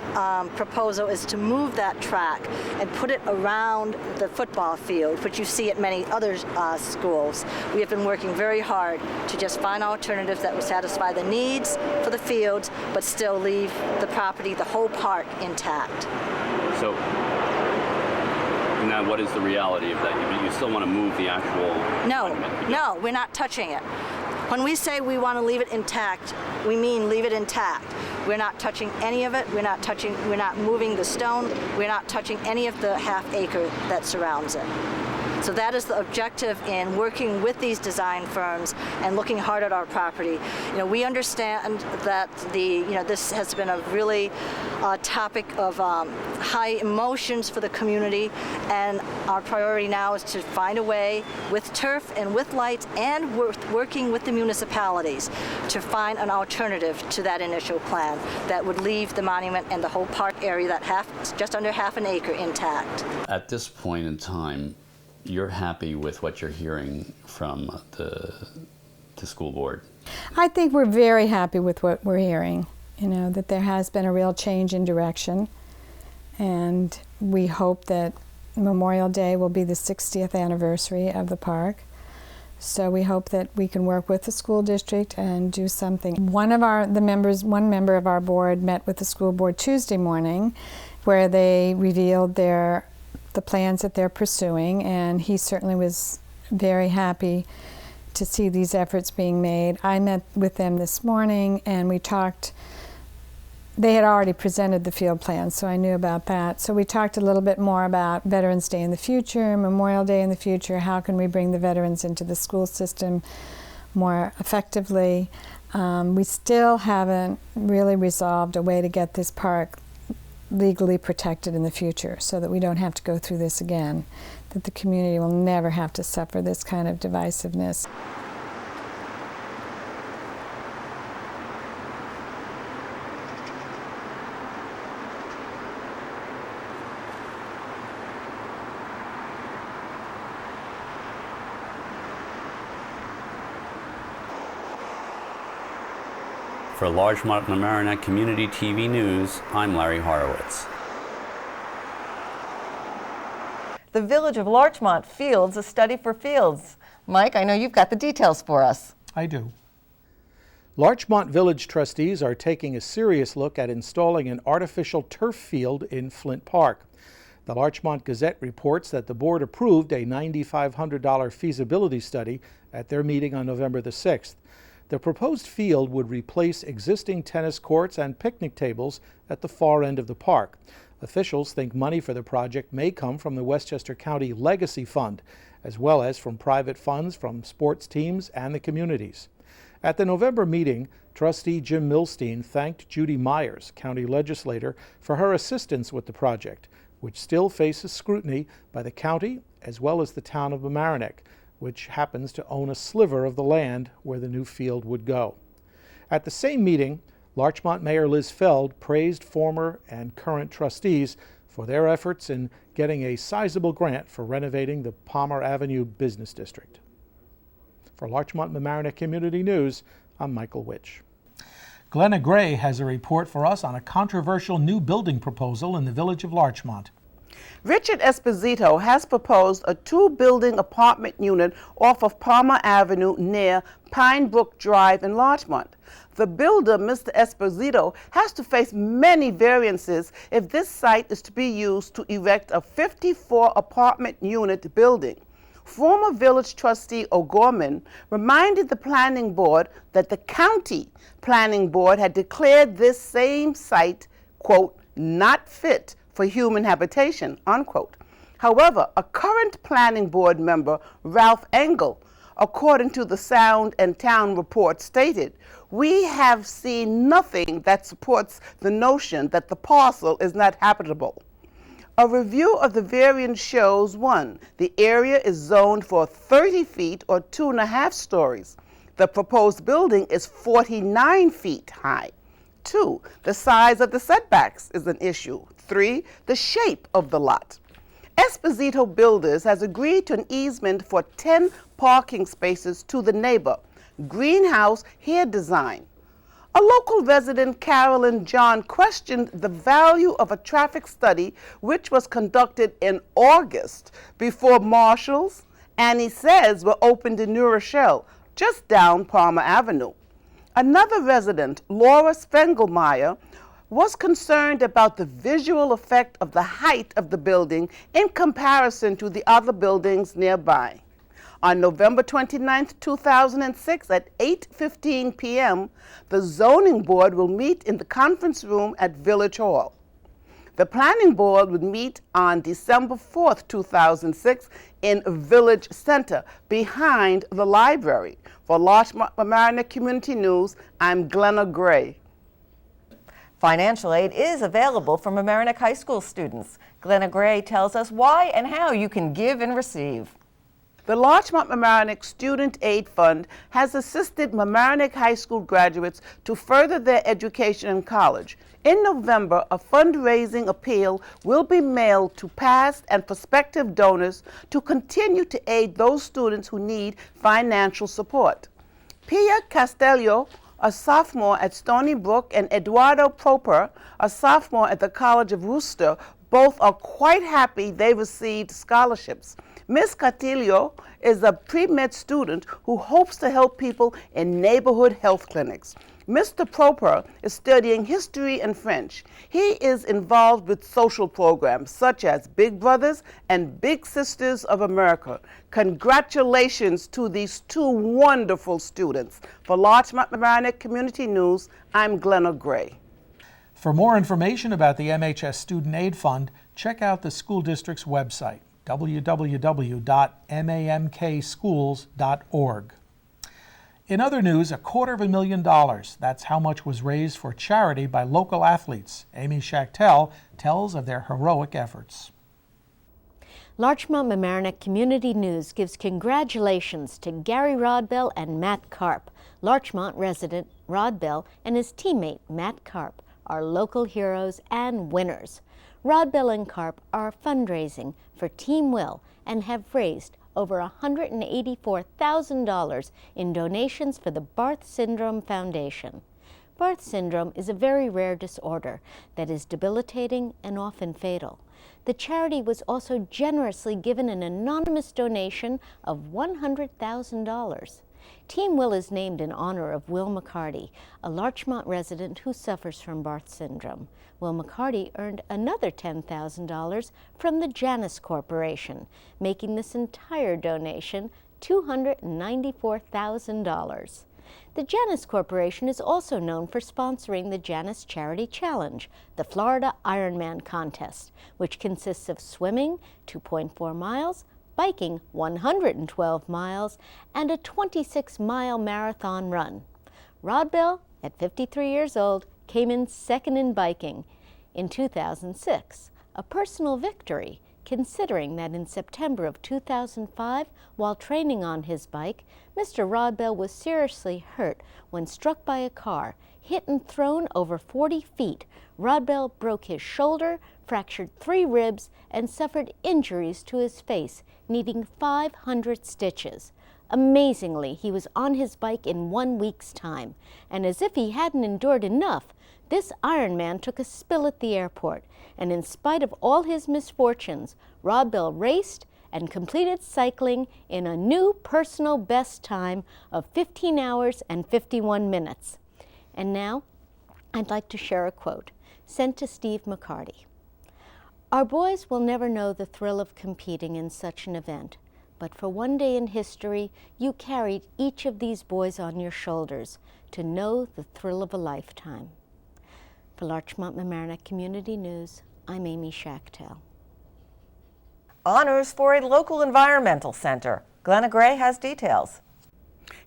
proposal is to move that track and put it around the football field, which you see at many other schools. We have been working very hard to just find alternatives that would satisfy the needs for the fields, but still leave the property, the whole park, intact. So now what is the reality of that? You still want to move the actual monument? No, we're not touching it. When we say we want to leave it intact, we mean leave it intact. We're not touching any of it. We're not moving the stone. We're not touching any of the half acre that surrounds it. So that is the objective in working with these design firms and looking hard at our property. We understand that this has been a really topic of high emotions for the community, and our priority now is to find a way with turf and with lights and working with the municipalities to find an alternative to that initial plan that would leave the monument and the whole park area, that just under half an acre, intact. At this point in time, you're happy with what you're hearing from the school board? I think we're very happy with what we're hearing, that there has been a real change in direction, and we hope that Memorial Day will be the 60th anniversary of the park. So we hope that we can work with the school district and do something. One member of our board met with the school board Tuesday morning, where they revealed their the plans that they're pursuing, and he certainly was very happy to see these efforts being made. I met with them this morning and we talked. They had already presented the field plans, so I knew about that. So we talked a little bit more about Veterans Day in the future, Memorial Day in the future, how can we bring the veterans into the school system more effectively. We still haven't really resolved a way to get this park legally protected in the future so that we don't have to go through this again, that the community will never have to suffer this kind of divisiveness. For Larchmont Mamaroneck Community TV News, I'm Larry Horowitz. The Village of Larchmont fields a study for fields. Mike, I know you've got the details for us. I do. Larchmont Village trustees are taking a serious look at installing an artificial turf field in Flint Park. The Larchmont Gazette reports that the board approved a $9,500 feasibility study at their meeting on November the 6th. The proposed field would replace existing tennis courts and picnic tables at the far end of the park. Officials think money for the project may come from the Westchester County Legacy Fund, as well as from private funds from sports teams and the communities. At the November meeting, trustee Jim Milstein thanked Judy Myers, county legislator, for her assistance with the project, which still faces scrutiny by the county as well as the town of Mamaroneck, which happens to own a sliver of the land where the new field would go. At the same meeting, Larchmont Mayor Liz Feld praised former and current trustees for their efforts in getting a sizable grant for renovating the Palmer Avenue Business District. For Larchmont Mamaroneck Community News, I'm Michael Witch. Glenna Gray has a report for us on a controversial new building proposal in the village of Larchmont. Richard Esposito has proposed a two-building apartment unit off of Palmer Avenue near Pine Brook Drive in Larchmont. The builder, Mr. Esposito, has to face many variances if this site is to be used to erect a 54 apartment unit building. Former village trustee Oehme reminded the planning board that the county planning board had declared this same site, quote, not fit for human habitation, unquote. However, a current planning board member, Ralph Engel, according to the Sound and Town report, stated, "We have seen nothing that supports the notion that the parcel is not habitable." A review of the variance shows 1. The area is zoned for 30 feet or 2.5 stories. The proposed building is 49 feet high. 2. The size of the setbacks is an issue. 3. The shape of the lot. Esposito Builders has agreed to an easement for 10 parking spaces to the neighbor, Greenhouse Hair Design. A local resident, Carlin John, questioned the value of a traffic study which was conducted in August before Marshalls, and he says were opened in New Rochelle, just down Palmer Avenue. Another resident, Laura Spengelmeyer, was concerned about the visual effect of the height of the building in comparison to the other buildings nearby. On November 29, 2006 at 8:15 p.m., the zoning board will meet in the conference room at Village Hall. The planning board would meet on December 4, 2006 in Village Center behind the library. For Larchmont Mamaroneck Community News, I'm Glenna Gray. Financial aid is available for Mamaroneck High School students. Glenna Gray tells us why and how you can give and receive. The Larchmont Mamaroneck Student Aid Fund has assisted Mamaroneck High School graduates to further their education in college. In November, a fundraising appeal will be mailed to past and prospective donors to continue to aid those students who need financial support. Pia Castello, a sophomore at Stony Brook, and Eduardo Proper, a sophomore at the College of Worcester, both are quite happy they received scholarships. Ms. Castillo is a pre-med student who hopes to help people in neighborhood health clinics. Mr. Proper is studying history and French. He is involved with social programs such as Big Brothers and Big Sisters of America. Congratulations to these two wonderful students. For Larchmont Mamaroneck Community News, I'm Glenna Gray. For more information about the MHS Student Aid Fund, check out the school district's website, www.mamkschools.org. In other news, $250,000. That's how much was raised for charity by local athletes. Amy Schachtel tells of their heroic efforts. Larchmont Mamaroneck Community News gives congratulations to Gary Rodbell and Matt Karp. Larchmont resident Rodbell and his teammate Matt Karp are local heroes and winners. Rodbell and Karp are fundraising for Team Will and have raised over $184,000 in donations for the Barth Syndrome Foundation. Barth syndrome is a very rare disorder that is debilitating and often fatal. The charity was also generously given an anonymous donation of $100,000. Team Will is named in honor of Will McCarty, a Larchmont resident who suffers from Barth syndrome. Will McCarty earned another $10,000 from the Janus Corporation, making this entire donation $294,000. The Janus Corporation is also known for sponsoring the Janus Charity Challenge, the Florida Ironman contest, which consists of swimming 2.4 miles, biking 112 miles, and a 26-mile marathon run. Rodbell, at 53 years old, came in second in biking in 2006, a personal victory considering that in September of 2005, while training on his bike, Mr. Rodbell was seriously hurt when struck by a car, hit and thrown over 40 feet. Rodbell broke his shoulder, fractured 3 ribs, and suffered injuries to his face, needing 500 stitches. Amazingly, he was on his bike in 1 week's time, and as if he hadn't endured enough, this Ironman took a spill at the airport, and in spite of all his misfortunes, Rodbell raced and completed cycling in a new personal best time of 15 hours and 51 minutes. And now, I'd like to share a quote sent to Steve McCarty. Our boys will never know the thrill of competing in such an event, but for one day in history, you carried each of these boys on your shoulders to know the thrill of a lifetime. For Larchmont Mamaroneck Community News, I'm Amy Schachtel. Honors for a local environmental center. Glenna Gray has details.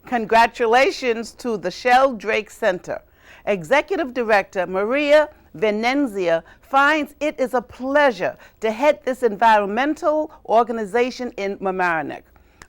Congratulations to the Sheldrake Center. Executive Director Maria Venenzia finds it is a pleasure to head this environmental organization in Mamaroneck.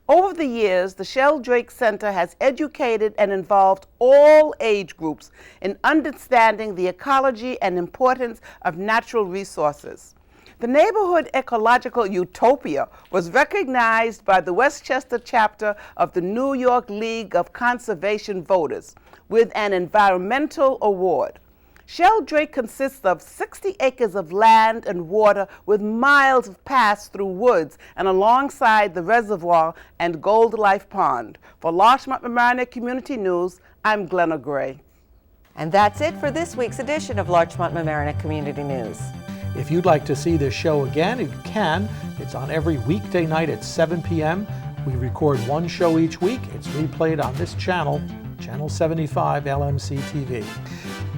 Over the years, the Sheldrake Center has educated and involved all age groups in understanding the ecology and importance of natural resources. The neighborhood ecological utopia was recognized by the Westchester chapter of the New York League of Conservation Voters with an environmental award. Sheldrake consists of 60 acres of land and water with miles of paths through woods and alongside the reservoir and Gold Life Pond. For Larchmont Mamaroneck Community News, I'm Glenna Gray. And that's it for this week's edition of Larchmont Mamaroneck Community News. If you'd like to see this show again, you can. It's on every weekday night at 7 p.m. We record one show each week. It's replayed on this channel, Channel 75 LMC-TV.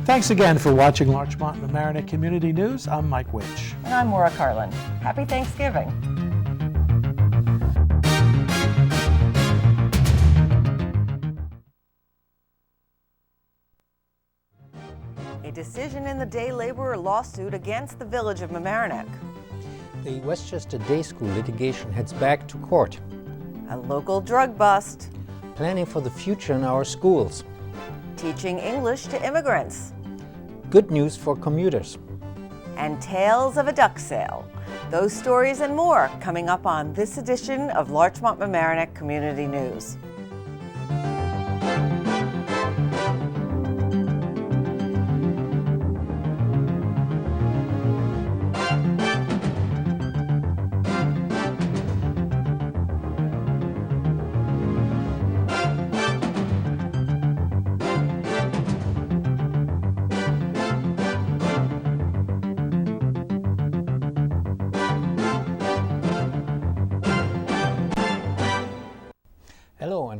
Thanks again for watching Larchmont Mamaroneck Community News. I'm Mike Witch. And I'm Maura Carlin. Happy Thanksgiving. A decision in the day laborer lawsuit against the village of Mamaroneck. The Westchester Day School litigation heads back to court. A local drug bust. Planning for the future in our schools. Teaching English to immigrants. Good news for commuters. And tales of a duck sale. Those stories and more coming up on this edition of Larchmont Mamaroneck Community News.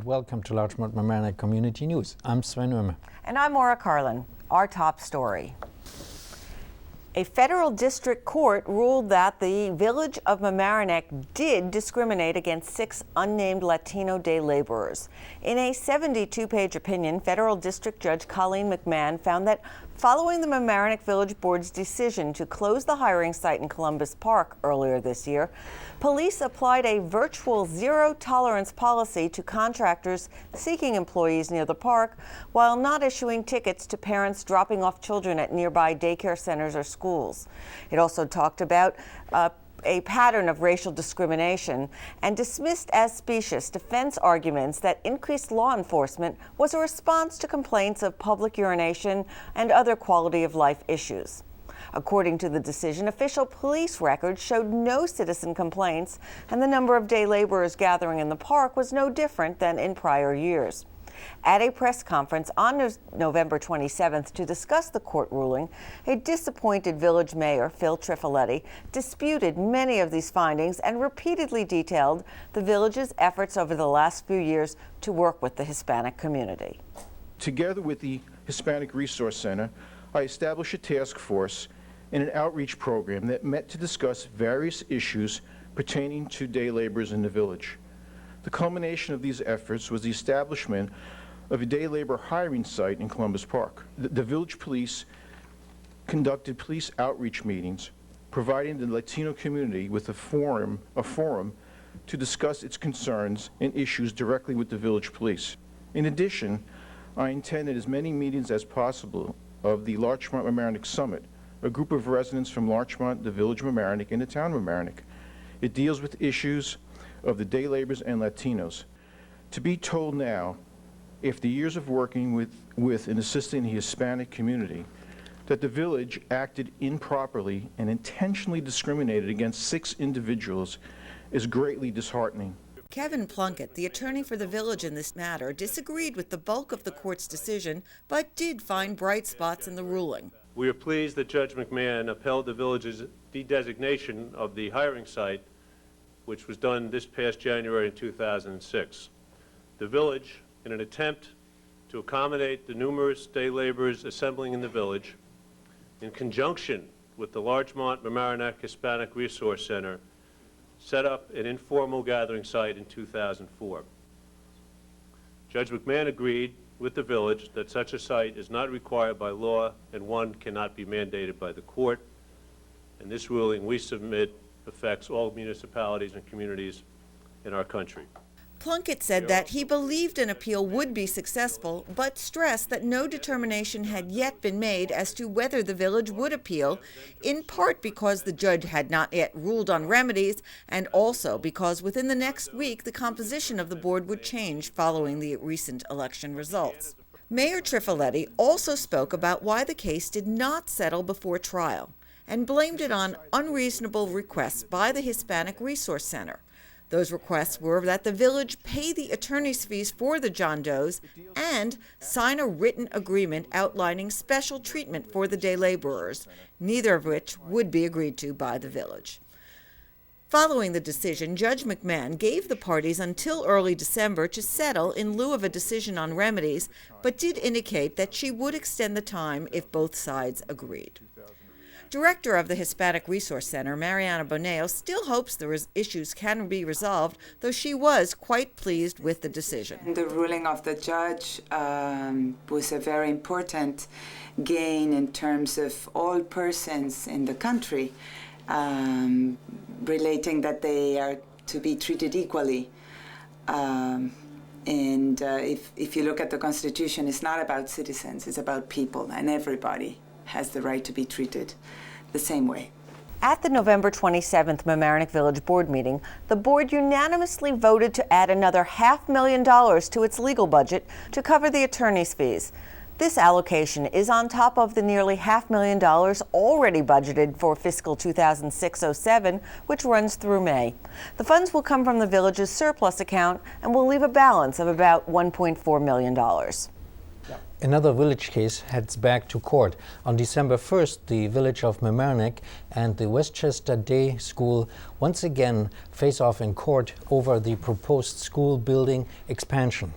welcome to Larchmont Mamaroneck Community News. I'm Sven Oehme. And I'm Maura Carlin. Our top story. A federal district court ruled that the village of Mamaroneck did discriminate against 6 unnamed Latino day laborers. In a 72-page opinion, federal district judge Carlin found that following the Mamaroneck Village Board's decision to close the hiring site in Columbus Park earlier this year, police applied a virtual zero-tolerance policy to contractors seeking employees near the park while not issuing tickets to parents dropping off children at nearby daycare centers or schools. It also talked about a pattern of racial discrimination and dismissed as specious defense arguments that increased law enforcement was a response to complaints of public urination and other quality of life issues. According to the decision, official police records showed no citizen complaints, and the number of day laborers gathering in the park was no different than in prior years. At a press conference on November 27th to discuss the court ruling, a disappointed village mayor, Phil Trifoletti, disputed many of these findings and repeatedly detailed the village's efforts over the last few years to work with the Hispanic community. Together with the Hispanic Resource Center, I established a task force and an outreach program that met to discuss various issues pertaining to day laborers in the village. The culmination of these efforts was the establishment of a day labor hiring site in Columbus Park. The village police conducted police outreach meetings, providing the Latino community with a forum to discuss its concerns and issues directly with the village police. In addition, I attended as many meetings as possible of the Larchmont Mamaroneck Summit, a group of residents from Larchmont, the village of Mamaroneck, and the town of Mamaroneck. It deals with issues of the day laborers and Latinos. To be told now, after years of working with and assisting the Hispanic community, that the village acted improperly and intentionally discriminated against 6 individuals is greatly disheartening. Kevin Plunkett, the attorney for the village in this matter, disagreed with the bulk of the court's decision, but did find bright spots in the ruling. We are pleased that Judge McMahon upheld the village's de-designation of the hiring site, which was done this past January in 2006. The village, in an attempt to accommodate the numerous day laborers assembling in the village, in conjunction with the Larchmont Mamaroneck Hispanic Resource Center, set up an informal gathering site in 2004. Judge McMahon agreed with the village that such a site is not required by law and one cannot be mandated by the court. And this ruling, we submit, affects all municipalities and communities in our country. Plunkett said that he believed an appeal would be successful, but stressed that no determination had yet been made as to whether the village would appeal, in part because the judge had not yet ruled on remedies, and also because within the next week the composition of the board would change following the recent election results. Mayor Trifoletti also spoke about why the case did not settle before trial, and blamed it on unreasonable requests by the Hispanic Resource Center. Those requests were that the village pay the attorney's fees for the John Does and sign a written agreement outlining special treatment for the day laborers, neither of which would be agreed to by the village. Following the decision, Judge McMahon gave the parties until early December to settle in lieu of a decision on remedies, but did indicate that she would extend the time if both sides agreed. Director of the Hispanic Resource Center, Mariana Boneo, still hopes the issues can be resolved, though she was quite pleased with the decision. The ruling of the judge was a very important gain in terms of all persons in the country, relating that they are to be treated equally. If you look at the Constitution, it's not about citizens, it's about people, and everybody has the right to be treated the same way. At the November 27th Mamaroneck Village Board meeting, the board unanimously voted to add another $500,000 to its legal budget to cover the attorney's fees. This allocation is on top of the nearly $500,000 already budgeted for fiscal 2006-07, which runs through May. The funds will come from the village's surplus account and will leave a balance of about $1.4 million. Another village case heads back to court. On December 1st, the village of Mamaroneck and the Westchester Day School once again face off in court over the proposed school building expansion.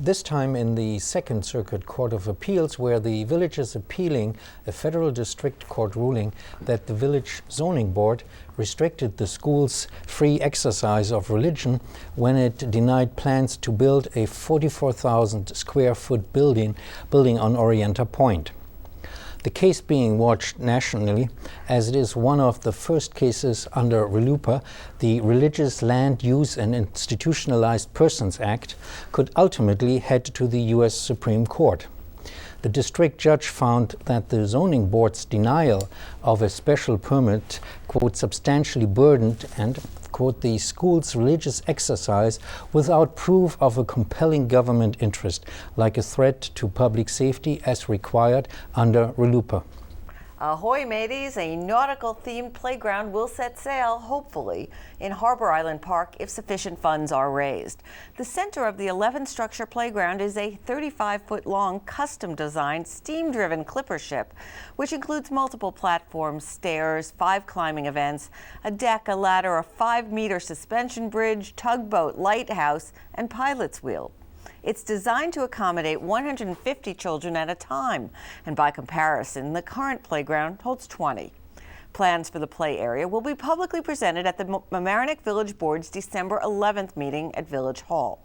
This time in the Second Circuit Court of Appeals, where the village is appealing a federal district court ruling that the village zoning board restricted the school's free exercise of religion when it denied plans to build a 44,000 square foot building on Orienta Point. The case being watched nationally, as it is one of the first cases under RLUIPA, the Religious Land Use and Institutionalized Persons Act, could ultimately head to the U.S. Supreme Court. The district judge found that the zoning board's denial of a special permit, quote, substantially burdened and, quote, the school's religious exercise without proof of a compelling government interest, like a threat to public safety as required under RLUIPA. Ahoy, mateys! A nautical-themed playground will set sail, hopefully, in Harbor Island Park if sufficient funds are raised. The center of the 11-structure playground is a 35-foot-long, custom-designed, steam-driven clipper ship, which includes multiple platforms, stairs, 5 climbing events, a deck, a ladder, a 5-meter suspension bridge, tugboat, lighthouse, and pilot's wheel. It's designed to accommodate 150 children at a time, and by comparison, the current playground holds 20. Plans for the play area will be publicly presented at the Mamaroneck Village Board's December 11th meeting at Village Hall.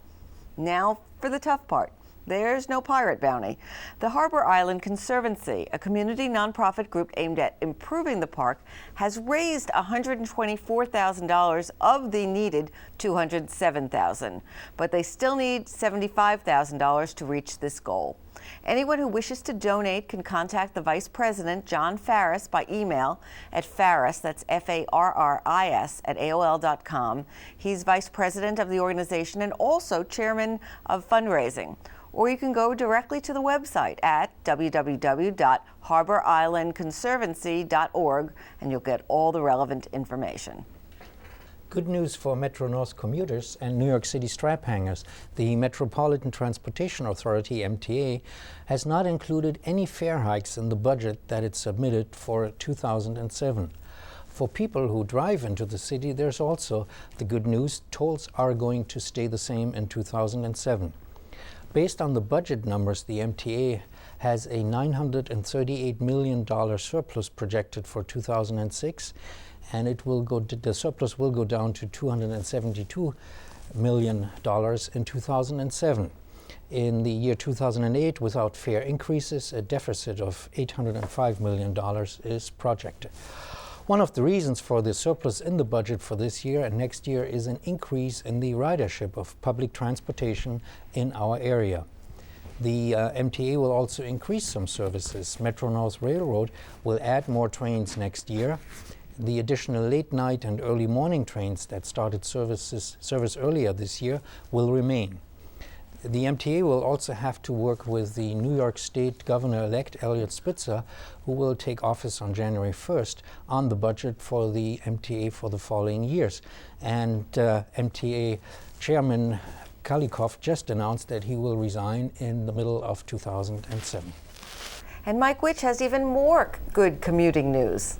Now for the tough part. There's no pirate bounty. The Harbor Island Conservancy, a community nonprofit group aimed at improving the park, has raised $124,000 of the needed $207,000, but they still need $75,000 to reach this goal. Anyone who wishes to donate can contact the Vice President, John Farris, by email at Farris, that's F-A-R-R-I-S, at AOL.com. He's Vice President of the organization and also Chairman of Fundraising. Or you can go directly to the website at www.harborislandconservancy.org and you'll get all the relevant information. Good news for Metro North commuters and New York City strap hangers. The Metropolitan Transportation Authority, MTA, has not included any fare hikes in the budget that it submitted for 2007. For people who drive into the city, there's also the good news. Tolls are going to stay the same in 2007. Based on the budget numbers, the MTA has a $938 million surplus projected for 2006, and the surplus will go down to $272 million in 2007. In the year 2008, without fare increases, a deficit of $805 million is projected. One of the reasons for the surplus in the budget for this year and next year is an increase in the ridership of public transportation in our area. The MTA will also increase some services. Metro North Railroad will add more trains next year. The additional late night and early morning trains that started service earlier this year will remain. The MTA will also have to work with the New York State Governor-elect Eliot Spitzer, who will take office on January 1st, on the budget for the MTA for the following years. And MTA Chairman Kalikoff just announced that he will resign in the middle of 2007. And Mike Witch has even more good commuting news.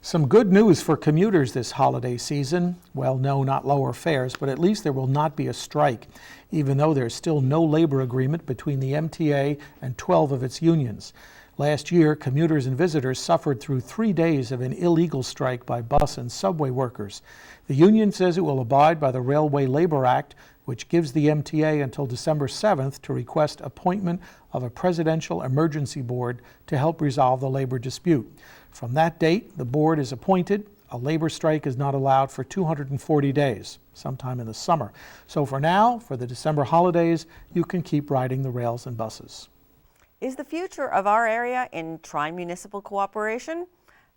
Some good news for commuters this holiday season. Well, no, not lower fares, but at least there will not be a strike, even though there's still no labor agreement between the MTA and 12 of its unions. Last year, commuters and visitors suffered through 3 days of an illegal strike by bus and subway workers. The union says it will abide by the Railway Labor Act, which gives the MTA until December 7th to request appointment of a presidential emergency board to help resolve the labor dispute. From that date, the board is appointed. A labor strike is not allowed for 240 days, sometime in the summer. So for now, for the December holidays, you can keep riding the rails and buses. Is the future of our area in tri-municipal cooperation?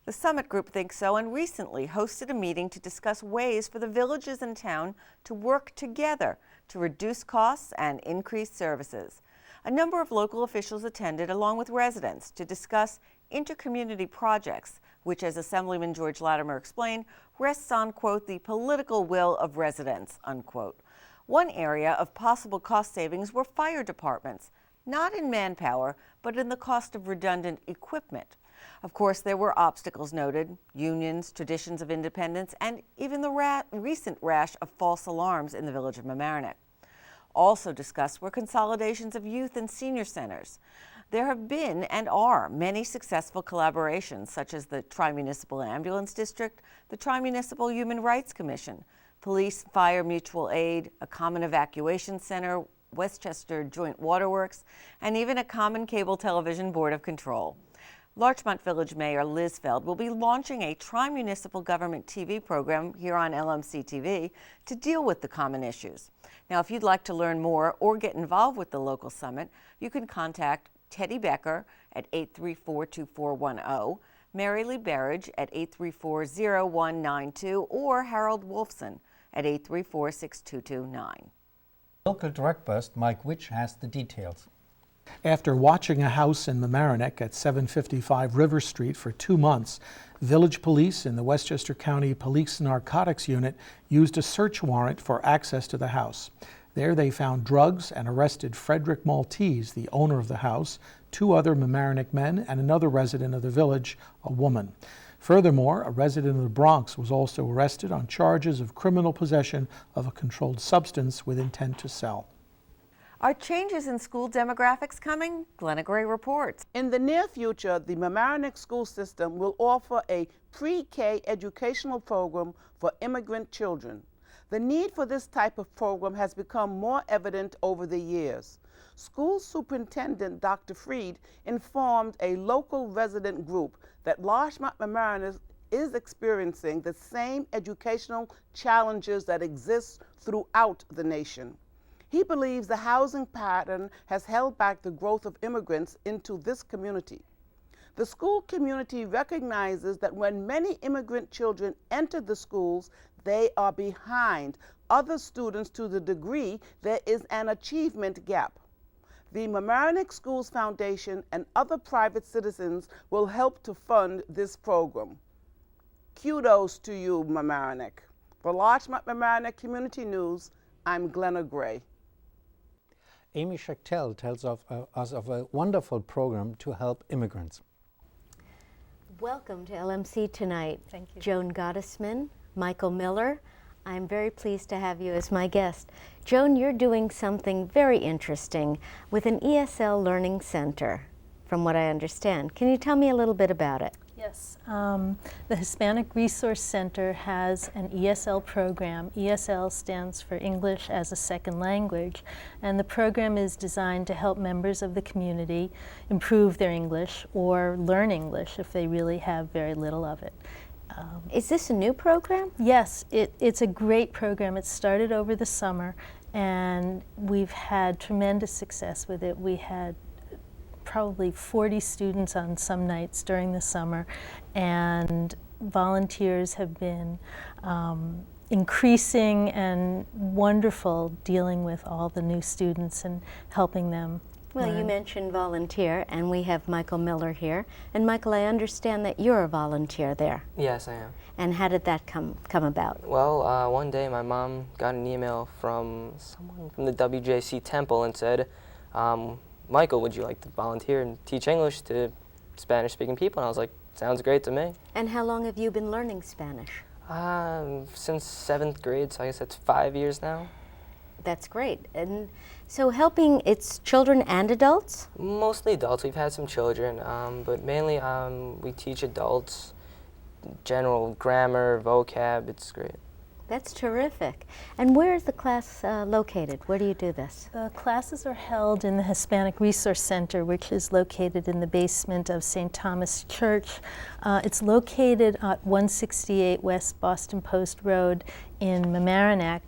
The Summit Group thinks so and recently hosted a meeting to discuss ways for the villages in town to work together to reduce costs and increase services. A number of local officials attended along with residents to discuss intercommunity projects, which, as Assemblyman George Latimer explained, rests on, quote, the political will of residents, unquote. One area of possible cost savings were fire departments. not in manpower, but in the cost of redundant equipment. Of course, there were obstacles noted: unions, traditions of independence, and even the recent rash of false alarms in the village of Mamaroneck. Also discussed were consolidations of youth and senior centers. There have been and are many successful collaborations, such as the Tri-Municipal Ambulance District, the Tri-Municipal Human Rights Commission, Police Fire Mutual Aid, a common evacuation center, Westchester Joint Waterworks, and even a common cable television board of control. Larchmont Village Mayor Liz Feld will be launching a tri-municipal government TV program here on LMC-TV to deal with the common issues. Now, if you'd like to learn more or get involved with the local summit, you can contact Teddy Becker at 834-2410, Mary Lee Berridge at 834-0192, or Harold Wolfson at 834-6229. Local drug bust, Mike Witch has the details. After watching a house in Mamaroneck at 755 River Street for 2 months, village police in the Westchester County Police Narcotics Unit used a search warrant for access to the house. There they found drugs and arrested Frederick Maltese, the owner of the house, 2 other Mamaroneck men, and another resident of the village, a woman. Furthermore, a resident of the Bronx was also arrested on charges of criminal possession of a controlled substance with intent to sell. Are changes in school demographics coming? Glenna Gray reports. In the near future, the Mamaroneck school system will offer a pre-K educational program for immigrant children. The need for this type of program has become more evident over the years. School Superintendent Dr. Freed informed a local resident group that Larchmont Mamaroneck is experiencing the same educational challenges that exist throughout the nation. He believes the housing pattern has held back the growth of immigrants into this community. The school community recognizes that when many immigrant children enter the schools, they are behind other students to the degree there is an achievement gap. The Mamaroneck Schools Foundation and other private citizens will help to fund this program. Kudos to you, Mamaroneck. For Larchmont Mamaroneck Community News, I'm Glenna Gray. Amy Schachtel tells us of a wonderful program to help immigrants. Welcome to LMC tonight. Thank you. Joan Gottesman, Michael Miller. I'm very pleased to have you as my guest. Joan, you're doing something very interesting with an ESL Learning Center, from what I understand. Can you tell me a little bit about it? Yes. The Hispanic Resource Center has an ESL program. ESL stands for English as a Second Language, and the program is designed to help members of the community improve their English or learn English if they really have very little of it. Is this a new program? Yes, it's a great program. It started over the summer, and we've had tremendous success with it. We had probably 40 students on some nights during the summer, and volunteers have been increasing and wonderful dealing with all the new students and helping them. Well, you mentioned volunteer, and we have Michael Miller here. And Michael, I understand that you're a volunteer there. Yes, I am. And how did that come about? Well, one day my mom got an email from someone from the WJC Temple and said, Michael, would you like to volunteer and teach English to Spanish-speaking people? And I was like, sounds great to me. And how long have you been learning Spanish? Since 7th grade, so I guess that's 5 years now. That's great. And so helping, it's children and adults? Mostly adults. We've had some children, but mainly we teach adults general grammar, vocab. It's great. That's terrific. And where is the class located? Where do you do this? The classes are held in the Hispanic Resource Center, which is located in the basement of St. Thomas Church. It's located at 168 West Boston Post Road in Mamaroneck.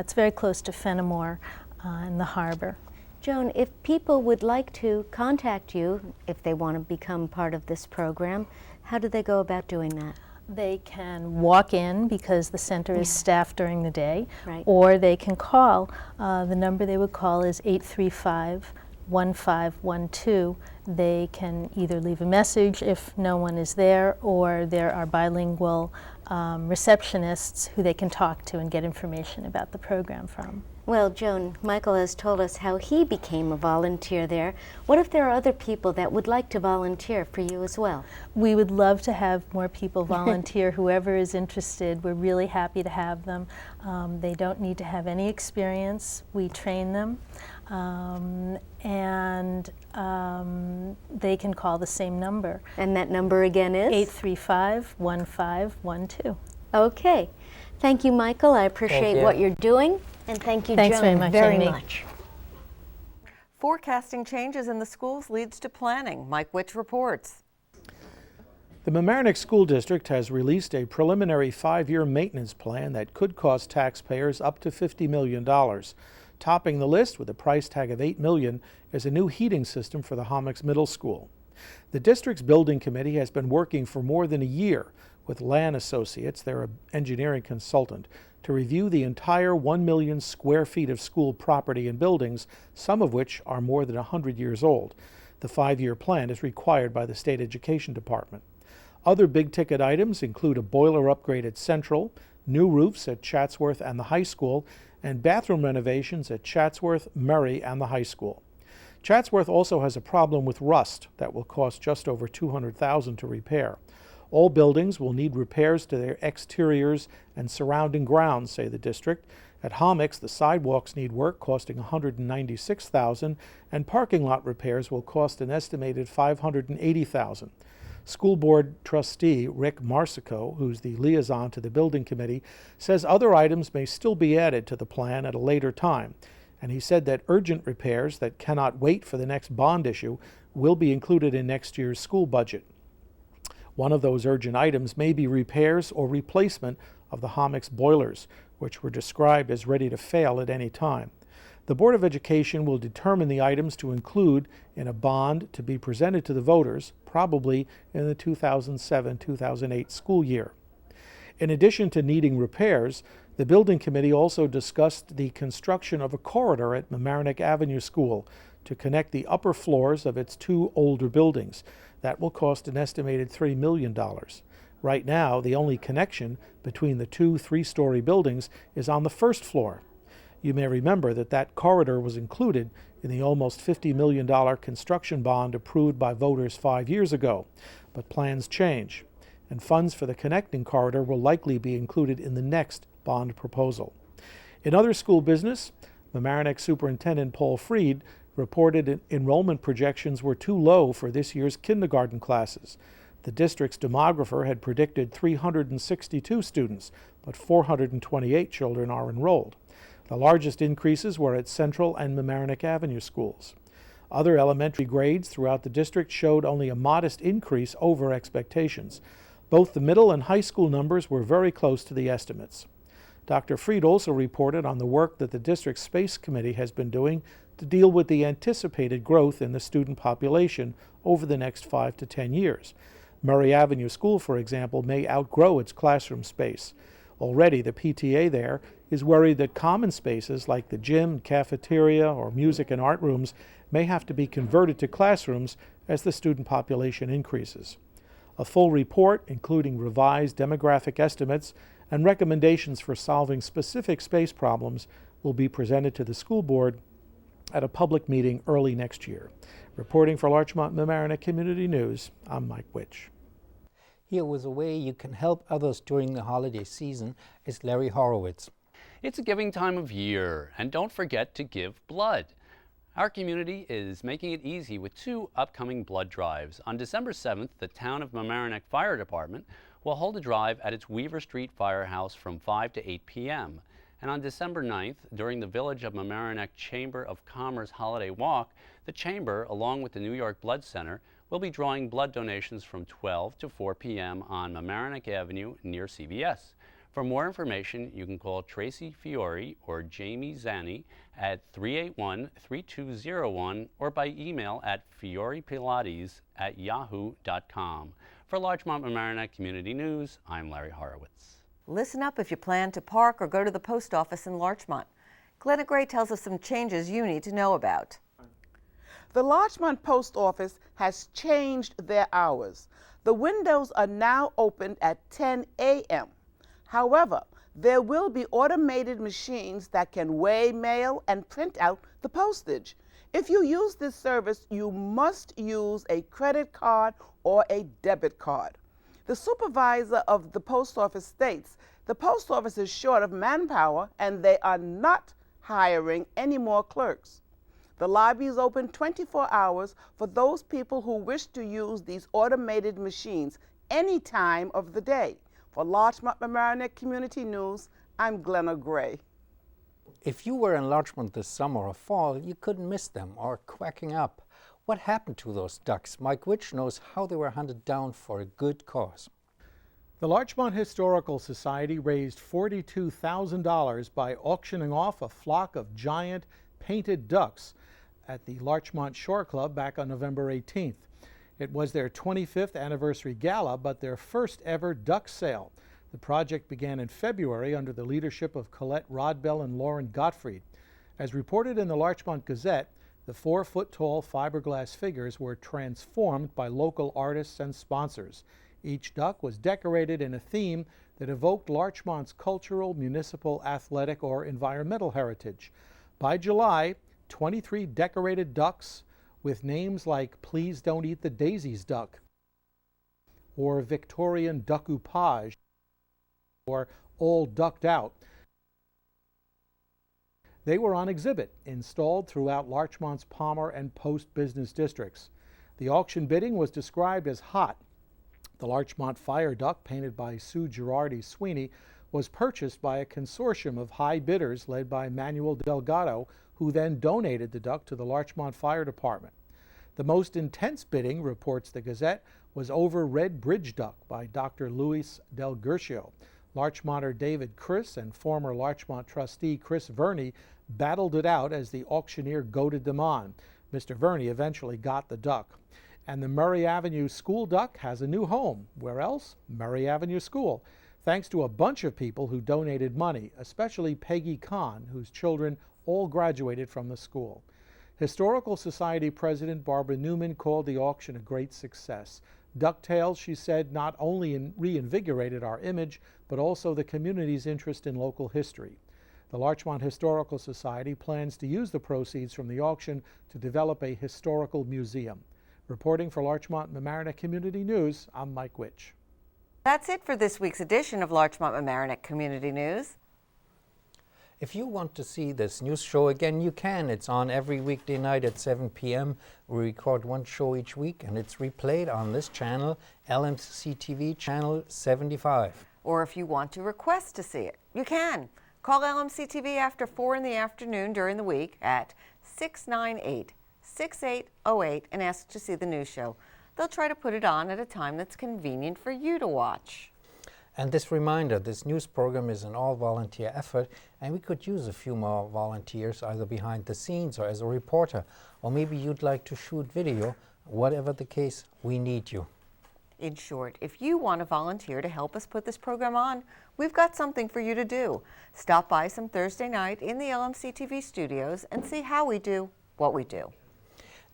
It's very close to Fenimore in the harbor. Joan, if people would like to contact you, if they want to become part of this program, how do they go about doing that? They can walk in because the center is staffed during the day, right, or they can call. The number they would call is 835-1512. They can either leave a message if no one is there, or there are bilingual receptionists who they can talk to and get information about the program from. Well, Joan, Michael has told us how he became a volunteer there. What if there are other people that would like to volunteer for you as well? We would love to have more people volunteer. Whoever is interested, we're really happy to have them. They don't need to have any experience. We train them. They can call the same number. And that number again is? 835-1512. Okay. Thank you, Michael. I appreciate what you're doing. And thank you, Thanks Joan, very much. Forecasting changes in the schools leads to planning. Mike Witch reports. The Mamaroneck School District has released a preliminary 5-year maintenance plan that could cost taxpayers up to $50 million. Topping the list with a price tag of $8 million is a new heating system for the Horowitz Middle School. The district's building committee has been working for more than a year with Land Associates, their engineering consultant, to review the entire 1 million square feet of school property and buildings, some of which are more than 100 years old. The 5-year plan is required by the State Education Department. Other big-ticket items include a boiler upgrade at Central, new roofs at Chatsworth and the high school, and bathroom renovations at Chatsworth, Murray, and the high school. Chatsworth also has a problem with rust that will cost just over $200,000 to repair. All buildings will need repairs to their exteriors and surrounding grounds, say the district. At Horowitz, the sidewalks need work costing $196,000, and parking lot repairs will cost an estimated $580,000. School Board trustee Rick Marsico, who's the liaison to the building committee, says other items may still be added to the plan at a later time. And he said that urgent repairs that cannot wait for the next bond issue will be included in next year's school budget. One of those urgent items may be repairs or replacement of the Horowitz boilers, which were described as ready to fail at any time. The Board of Education will determine the items to include in a bond to be presented to the voters, probably in the 2007-2008 school year. In addition to needing repairs, the Building Committee also discussed the construction of a corridor at Mamaroneck Avenue School to connect the upper floors of its 2 older buildings. That will cost an estimated $3 million. Right now, the only connection between the 2 3-story buildings is on the first floor. You may remember that that corridor was included in the almost $50 million construction bond approved by voters 5 years ago. But plans change, and funds for the connecting corridor will likely be included in the next bond proposal. In other school business, Mamaroneck Superintendent Paul Freed reported enrollment projections were too low for this year's kindergarten classes. The district's demographer had predicted 362 students, but 428 children are enrolled. The largest increases were at Central and Mamaroneck Avenue schools. Other elementary grades throughout the district showed only a modest increase over expectations. Both the middle and high school numbers were very close to the estimates. Dr. Freed also reported on the work that the district's Space Committee has been doing to deal with the anticipated growth in the student population over the next 5 to 10 years. Murray Avenue School, for example, may outgrow its classroom space. Already, the PTA there is worried that common spaces like the gym, cafeteria, or music and art rooms may have to be converted to classrooms as the student population increases. A full report, including revised demographic estimates and recommendations for solving specific space problems, will be presented to the school board at a public meeting early next year. Reporting for Larchmont Mamaroneck Community News, I'm Mike Witch. Here was a way you can help others during the holiday season is Larry Horowitz. It's a giving time of year, and don't forget to give blood. Our community is making it easy with 2 upcoming blood drives. On December 7th, the Town of Mamaroneck Fire Department will hold a drive at its Weaver Street Firehouse from 5 to 8 p.m. And on December 9th, during the Village of Mamaroneck Chamber of Commerce Holiday Walk, the Chamber, along with the New York Blood Center, will be drawing blood donations from 12 to 4 p.m. on Mamaroneck Avenue near CVS. For more information, you can call Tracy Fiore or Jamie Zanni at 381-3201 or by email at fiorepilates@yahoo.com. For Larchmont Mamaroneck Community News, I'm Larry Horowitz. Listen up if you plan to park or go to the post office in Larchmont. Glenna Gray tells us some changes you need to know about. The Larchmont Post Office has changed their hours. The windows are now opened at 10 a.m. However, There will be automated machines that can weigh mail and print out the postage. If you use this service, you must use a credit card or a debit card. The supervisor of the post office states the post office is short of manpower and they are not hiring any more clerks. The lobby is open 24 hours for those people who wish to use these automated machines any time of the day. For Larchmont Mamaroneck Community News, I'm Glenna Gray. If you were in Larchmont this summer or fall, you couldn't miss them or quacking up. What happened to those ducks? Mike Witch knows how they were hunted down for a good cause. The Larchmont Historical Society raised $42,000 by auctioning off a flock of giant painted ducks at the Larchmont Shore Club back on November 18th. It was their 25th anniversary gala, but their first ever duck sale. The project began in February under the leadership of Colette Rodbell and Lauren Gottfried. As reported in the Larchmont Gazette, the 4-foot-tall fiberglass figures were transformed by local artists and sponsors. Each duck was decorated in a theme that evoked Larchmont's cultural, municipal, athletic, or environmental heritage. By July, 23 decorated ducks with names like Please Don't Eat the Daisies Duck, or Victorian Duckupage, or All Ducked Out. They were on exhibit, installed throughout Larchmont's Palmer and Post business districts. The auction bidding was described as hot. The Larchmont Fire Duck, painted by Sue Girardi Sweeney, was purchased by a consortium of high bidders led by Manuel Delgado, who then donated the duck to the Larchmont Fire Department. The most intense bidding, reports the Gazette, was over Red Bridge Duck by Dr. Luis Del Gurcio. Larchmonter David Criss and former Larchmont trustee Chris Verney battled it out as the auctioneer goaded them on. Mr. Verney eventually got the duck. And the Murray Avenue School Duck has a new home. Where else? Murray Avenue School, thanks to a bunch of people who donated money, especially Peggy Kahn, whose children all graduated from the school. Historical Society President Barbara Newman called the auction a great success. Ducktales, she said, not only reinvigorated our image, but also the community's interest in local history. The Larchmont Historical Society plans to use the proceeds from the auction to develop a historical museum. Reporting for Larchmont Mamaroneck Community News, I'm Mike Witch. That's it for this week's edition of Larchmont Mamaroneck Community News. If you want to see this news show again, you can. It's on every weekday night at 7 p.m. We record one show each week, and it's replayed on this channel, LMC-TV channel 75. Or if you want to request to see it, you can. Call LMC-TV after 4 in the afternoon during the week at 698-6808 and ask to see the news show. They'll try to put it on at a time that's convenient for you to watch. And this reminder, this news program is an all-volunteer effort, and we could use a few more volunteers either behind the scenes or as a reporter, or maybe you'd like to shoot video. Whatever the case, we need you. In short, if you want to volunteer to help us put this program on, we've got something for you to do. Stop by some Thursday night in the LMC-TV studios and see how we do what we do.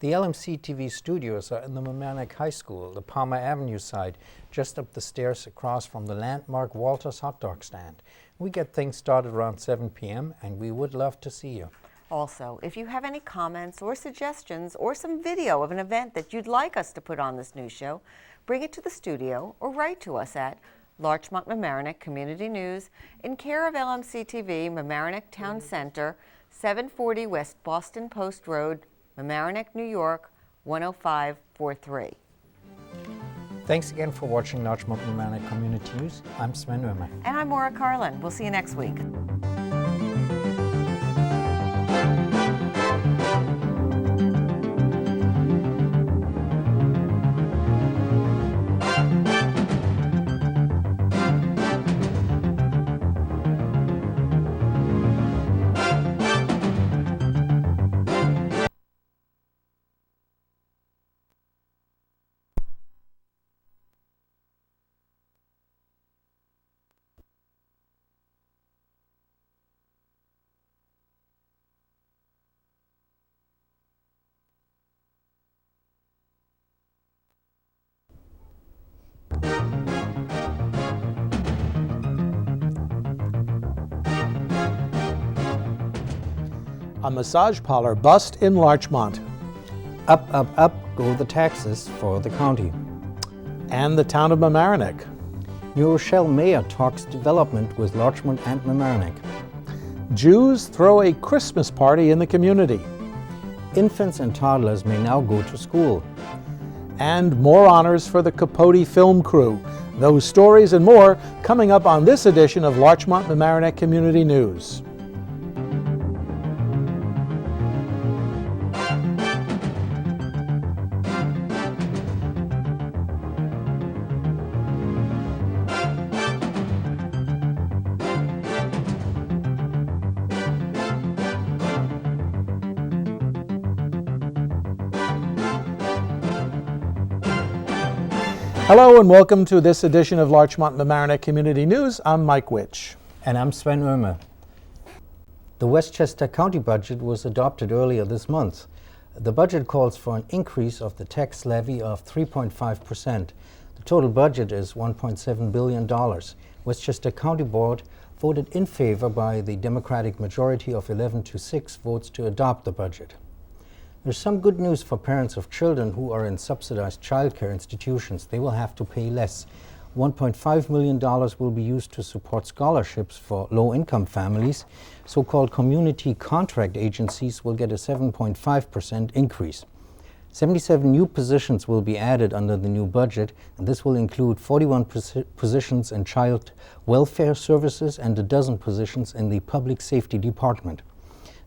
The LMC-TV studios are in the Mamaroneck High School, the Palmer Avenue side, just up the stairs across from the landmark Walter's hot dog stand. We get things started around 7 p.m. and we would love to see you. Also, if you have any comments or suggestions or some video of an event that you'd like us to put on this news show, bring it to the studio or write to us at Larchmont Mamaroneck Community News in care of LMC-TV, Mamaroneck Town Center, 740 West Boston Post Road, Mamaroneck, New York, 10543. Thanks again for watching Larchmont Mamaroneck Community News. I'm Sven Oehme. And I'm Maura Carlin. We'll see you next week. a massage parlor bust in Larchmont. Up, up, up go the taxes for the county. And the town of Mamaroneck. New Rochelle mayor talks development with Larchmont and Mamaroneck. Jews throw a Christmas party in the community. Infants and toddlers may now go to school. And more honors for the Capote film crew. Those stories and more coming up on this edition of Larchmont Mamaroneck Community News. Hello and welcome to this edition of Larchmont Mamaroneck Community News. I'm Mike Witch. And I'm Sven Oehme. The Westchester County budget was adopted earlier this month. The budget calls for an increase of the tax levy of 3.5%. The total budget is $1.7 billion. Westchester County Board voted in favor by the Democratic majority of 11-6 votes to adopt the budget. There's some good news for parents of children who are in subsidized childcare institutions. They will have to pay less. $1.5 million will be used to support scholarships for low-income families. So-called community contract agencies will get a 7.5% increase. 77 new positions will be added under the new budget, and this will include 41 positions in child welfare services and a dozen positions in the public safety department.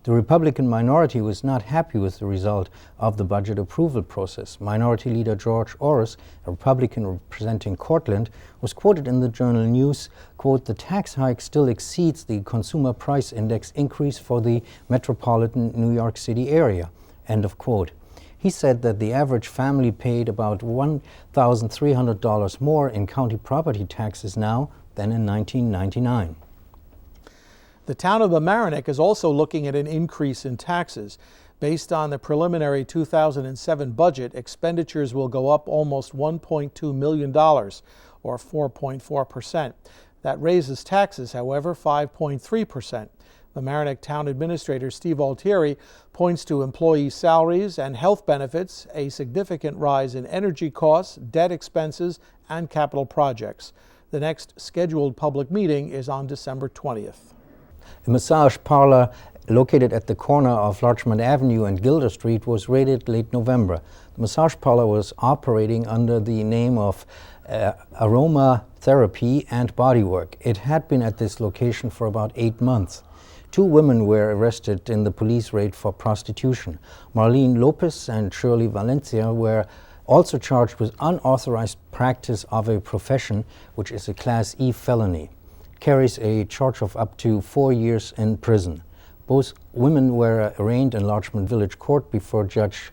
The Republican minority was not happy with the result of the budget approval process. Minority Leader George Orris, a Republican representing Cortland, was quoted in the Journal News, quote, "The tax hike still exceeds the consumer price index increase for the metropolitan New York City area," end of quote. He said that the average family paid about $1,300 more in county property taxes now than in 1999. The town of Mamaroneck is also looking at an increase in taxes. Based on the preliminary 2007 budget, expenditures will go up almost $1.2 million, or 4.4%. That raises taxes, however, 5.3%. Mamaroneck Town Administrator Steve Altieri points to employee salaries and health benefits, a significant rise in energy costs, debt expenses, and capital projects. The next scheduled public meeting is on December 20th. A massage parlor located at the corner of Larchmont Avenue and Gilder Street was raided late November. The massage parlor was operating under the name of Aroma Therapy and Bodywork. It had been at this location for about 8 months. 2 women were arrested in the police raid for prostitution. Marlene Lopez and Shirley Valencia were also charged with unauthorized practice of a profession, which is a Class E felony. Carries a charge of up to 4 years in prison. Both women were arraigned in Larchmont Village Court before Judge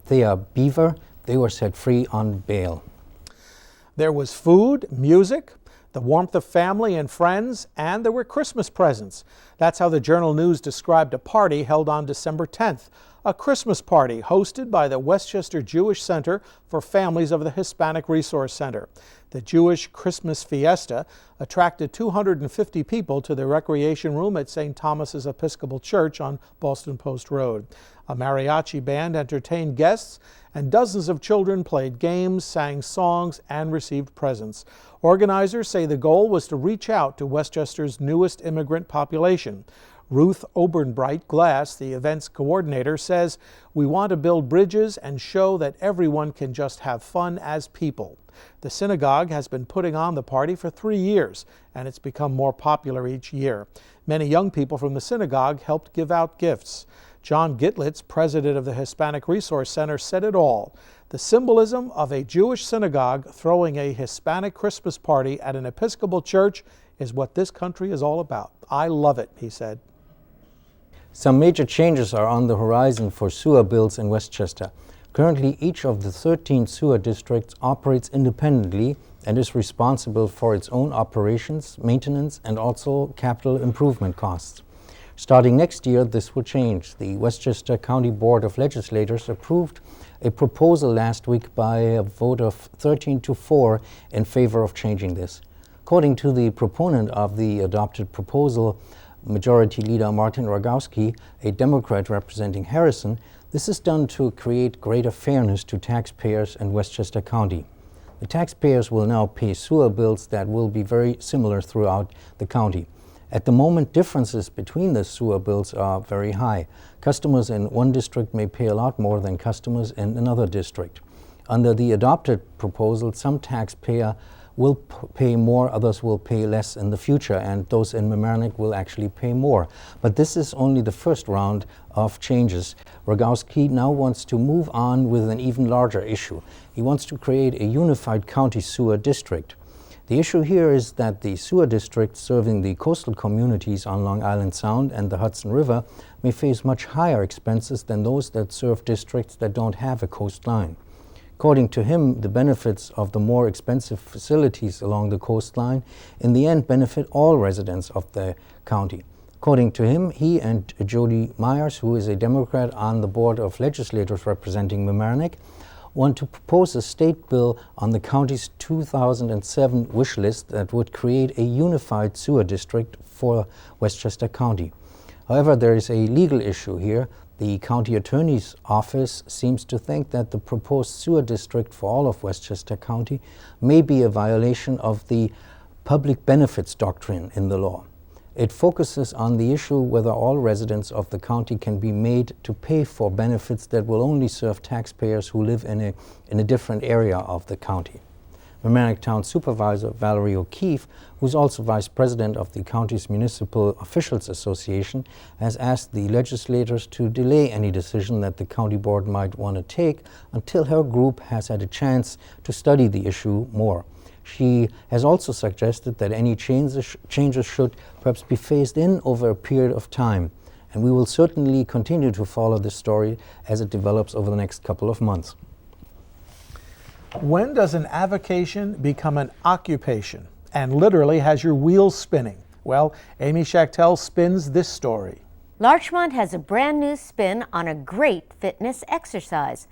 Thea Beaver. They were set free on bail. There was food, music, the warmth of family and friends, and there were Christmas presents. That's how the Journal News described a party held on December 10th. A Christmas party hosted by the Westchester Jewish Center for Families of the Hispanic Resource Center. The Jewish Christmas Fiesta attracted 250 people to the recreation room at St. Thomas's Episcopal Church on Boston Post Road. A mariachi band entertained guests, and dozens of children played games, sang songs, and received presents. Organizers say the goal was to reach out to Westchester's newest immigrant population. Ruth Oberbright Glass, the events coordinator, says, "We want to build bridges and show that everyone can just have fun as people." The synagogue has been putting on the party for 3 years, and it's become more popular each year. Many young people from the synagogue helped give out gifts. John Gitlitz, president of the Hispanic Resource Center, said it all. The symbolism of a Jewish synagogue throwing a Hispanic Christmas party at an Episcopal church is what this country is all about. I love it, he said. Some major changes are on the horizon for sewer bills in Westchester. Currently, each of the 13 sewer districts operates independently and is responsible for its own operations, maintenance, and also capital improvement costs. Starting next year, this will change. The Westchester County Board of Legislators approved a proposal last week by a vote of 13-4 in favor of changing this. According to the proponent of the adopted proposal, Majority Leader Martin Rogowski, a Democrat representing Harrison, this is done to create greater fairness to taxpayers in Westchester County. The taxpayers will now pay sewer bills that will be very similar throughout the county. At the moment, differences between the sewer bills are very high. Customers in one district may pay a lot more than customers in another district. Under the adopted proposal, some taxpayer will pay more, others will pay less in the future, and those in Mamaroneck will actually pay more. But this is only the first round of changes. Rogowski now wants to move on with an even larger issue. He wants to create a unified county sewer district. The issue here is that the sewer districts serving the coastal communities on Long Island Sound and the Hudson River may face much higher expenses than those that serve districts that don't have a coastline. According to him, the benefits of the more expensive facilities along the coastline in the end benefit all residents of the county. According to him, he and Jody Myers, who is a Democrat on the Board of Legislators representing Mamaroneck, want to propose a state bill on the county's 2007 wish list that would create a unified sewer district for Westchester County. However, there is a legal issue here. The county attorney's office seems to think that the proposed sewer district for all of Westchester County may be a violation of the public benefits doctrine in the law. It focuses on the issue whether all residents of the county can be made to pay for benefits that will only serve taxpayers who live in a different area of the county. Mamaroneck Town Supervisor Valerie O'Keefe, who's also Vice President of the county's Municipal Officials Association, has asked the legislators to delay any decision that the county board might want to take until her group has had a chance to study the issue more. She has also suggested that any changes should perhaps be phased in over a period of time, and we will certainly continue to follow this story as it develops over the next couple of months. When does an avocation become an occupation and literally has your wheels spinning? Well, Amy Schachtel spins this story. Larchmont has a brand new spin on a great fitness exercise.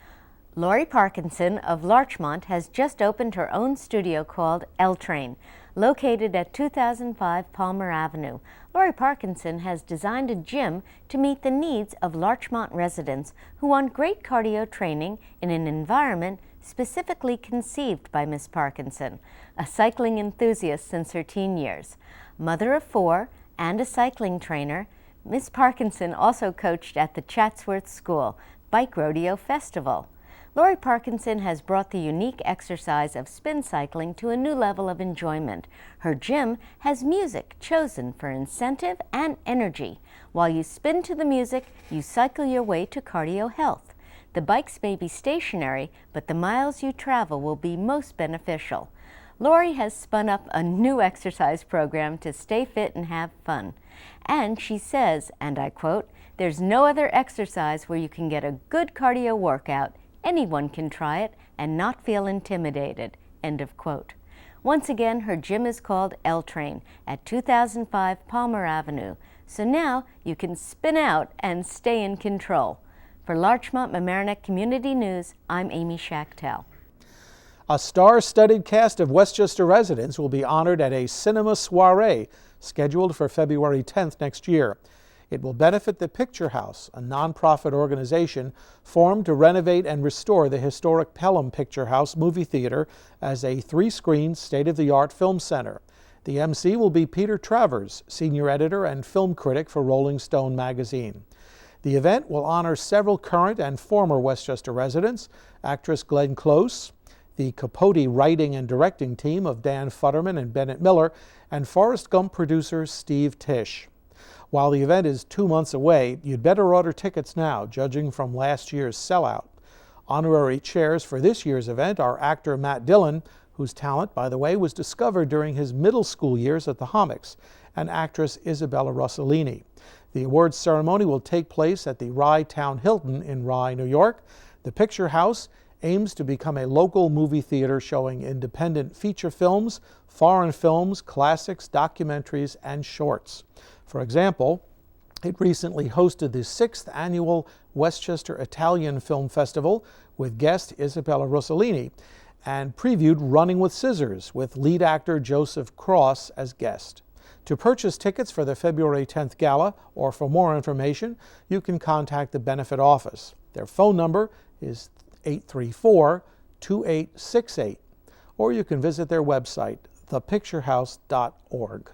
Lori Parkinson of Larchmont has just opened her own studio called L-Train, located at 2005 Palmer Avenue. Lori Parkinson has designed a gym to meet the needs of Larchmont residents who want great cardio training in an environment specifically conceived by Miss Parkinson, a cycling enthusiast since her teen years. Mother of 4 and a cycling trainer, Miss Parkinson also coached at the Chatsworth School Bike Rodeo Festival. Lori Parkinson has brought the unique exercise of spin cycling to a new level of enjoyment. Her gym has music chosen for incentive and energy. While you spin to the music, you cycle your way to cardio health. The bikes may be stationary, but the miles you travel will be most beneficial. Lori has spun up a new exercise program to stay fit and have fun. And she says, and I quote, "There's no other exercise where you can get a good cardio workout. Anyone can try it and not feel intimidated," end of quote. Once again, her gym is called L-Train at 2005 Palmer Avenue. So now you can spin out and stay in control. For Larchmont Mamaroneck Community News, I'm Amy Schachtel. A star-studded cast of Westchester residents will be honored at a cinema soiree scheduled for February 10th next year. It will benefit the Picture House, a nonprofit organization formed to renovate and restore the historic Pelham Picture House movie theater as a 3-screen, state-of-the-art film center. The MC will be Peter Travers, senior editor and film critic for Rolling Stone magazine. The event will honor several current and former Westchester residents, actress Glenn Close, the Capote writing and directing team of Dan Futterman and Bennett Miller, and Forrest Gump producer Steve Tisch. While the event is 2 months away, you'd better order tickets now, judging from last year's sellout. Honorary chairs for this year's event are actor Matt Dillon, whose talent, by the way, was discovered during his middle school years at the Homicks, and actress Isabella Rossellini. The awards ceremony will take place at the Rye Town Hilton in Rye, New York. The Picture House aims to become a local movie theater showing independent feature films, foreign films, classics, documentaries, and shorts. For example, it recently hosted the 6th annual Westchester Italian Film Festival with guest Isabella Rossellini and previewed Running with Scissors with lead actor Joseph Cross as guest. To purchase tickets for the February 10th gala or for more information, you can contact the benefit office. Their phone number is 834-2868, or you can visit their website, thepicturehouse.org.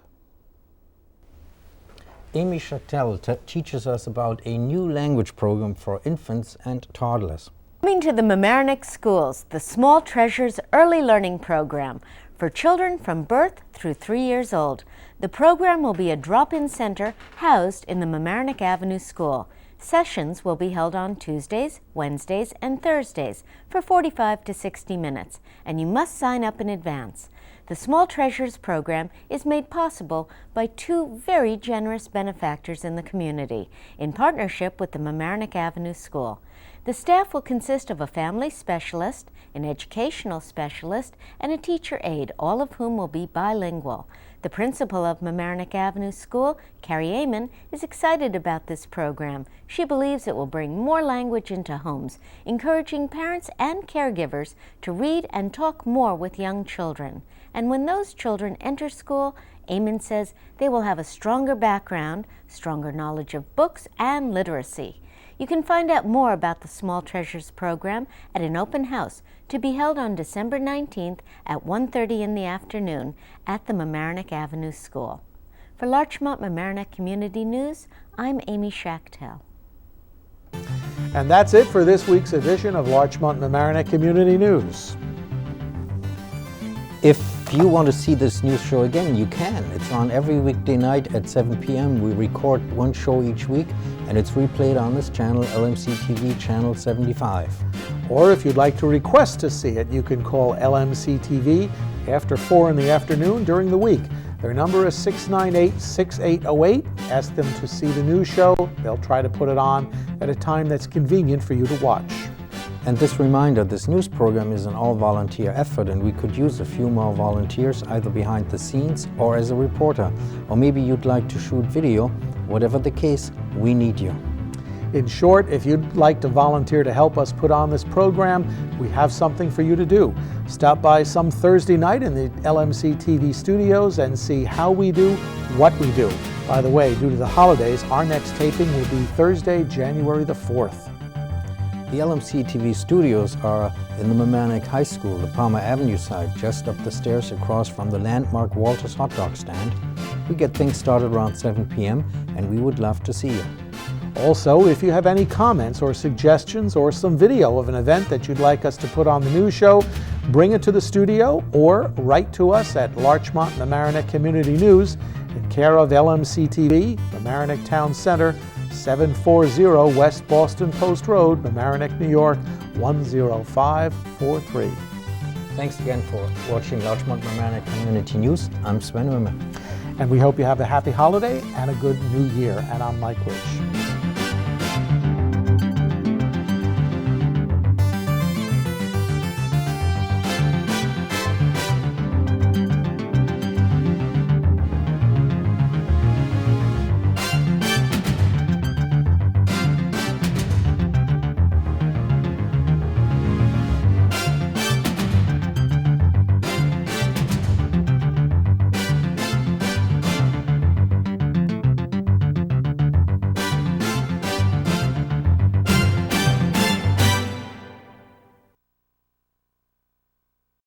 Amy Schachtel teaches us about a new language program for infants and toddlers. Coming to the Mamaroneck schools, the Small Treasures Early Learning Program for children from birth through 3 years old. The program will be a drop-in center housed in the Mamaroneck Avenue School. Sessions will be held on Tuesdays, Wednesdays, and Thursdays for 45 to 60 minutes, and you must sign up in advance. The Small Treasures program is made possible by two very generous benefactors in the community in partnership with the Mamaroneck Avenue School. The staff will consist of a family specialist, an educational specialist, and a teacher aide, all of whom will be bilingual. The principal of Mamaroneck Avenue School, Carrie Oehme, is excited about this program. She believes it will bring more language into homes, encouraging parents and caregivers to read and talk more with young children. And when those children enter school, Oehme says they will have a stronger background, stronger knowledge of books and literacy. You can find out more about the Small Treasures program at an open house to be held on December 19th at 1:30 in the afternoon at the Mamaroneck Avenue School. For Larchmont-Mamaroneck Community News, I'm Amy Schachtel. And that's it for this week's edition of Larchmont-Mamaroneck Community News. If you want to see this news show again, you can. It's on every weekday night at 7 p.m. We record one show each week, and it's replayed on this channel, LMC-TV channel 75. Or if you'd like to request to see it, you can call LMC-TV after 4 in the afternoon during the week. Their number is 698-6808. Ask them to see the news show. They'll try to put it on at a time that's convenient for you to watch. And this reminder, this news program is an all-volunteer effort, and we could use a few more volunteers either behind the scenes or as a reporter. Or maybe you'd like to shoot video. Whatever the case, we need you. In short, if you'd like to volunteer to help us put on this program, we have something for you to do. Stop by some Thursday night in the LMC TV studios and see how we do what we do. By the way, due to the holidays, our next taping will be Thursday, January the 4th. The LMC TV studios are in the Mamaroneck High School, the Palmer Avenue side, just up the stairs across from the landmark Walter's hot dog stand. We get things started around 7 p.m. and we would love to see you. Also, if you have any comments or suggestions or some video of an event that you'd like us to put on the news show, bring it to the studio or write to us at Larchmont-Mamaroneck Community News in care of LMC TV, Mamaroneck Town Center, 740 West Boston Post Road, Mamaroneck, New York, 10543. Thanks again for watching Larchmont-Mamaroneck Community News. I'm Sven. And we hope you have a happy holiday and a good new year. And I'm Mike Rich.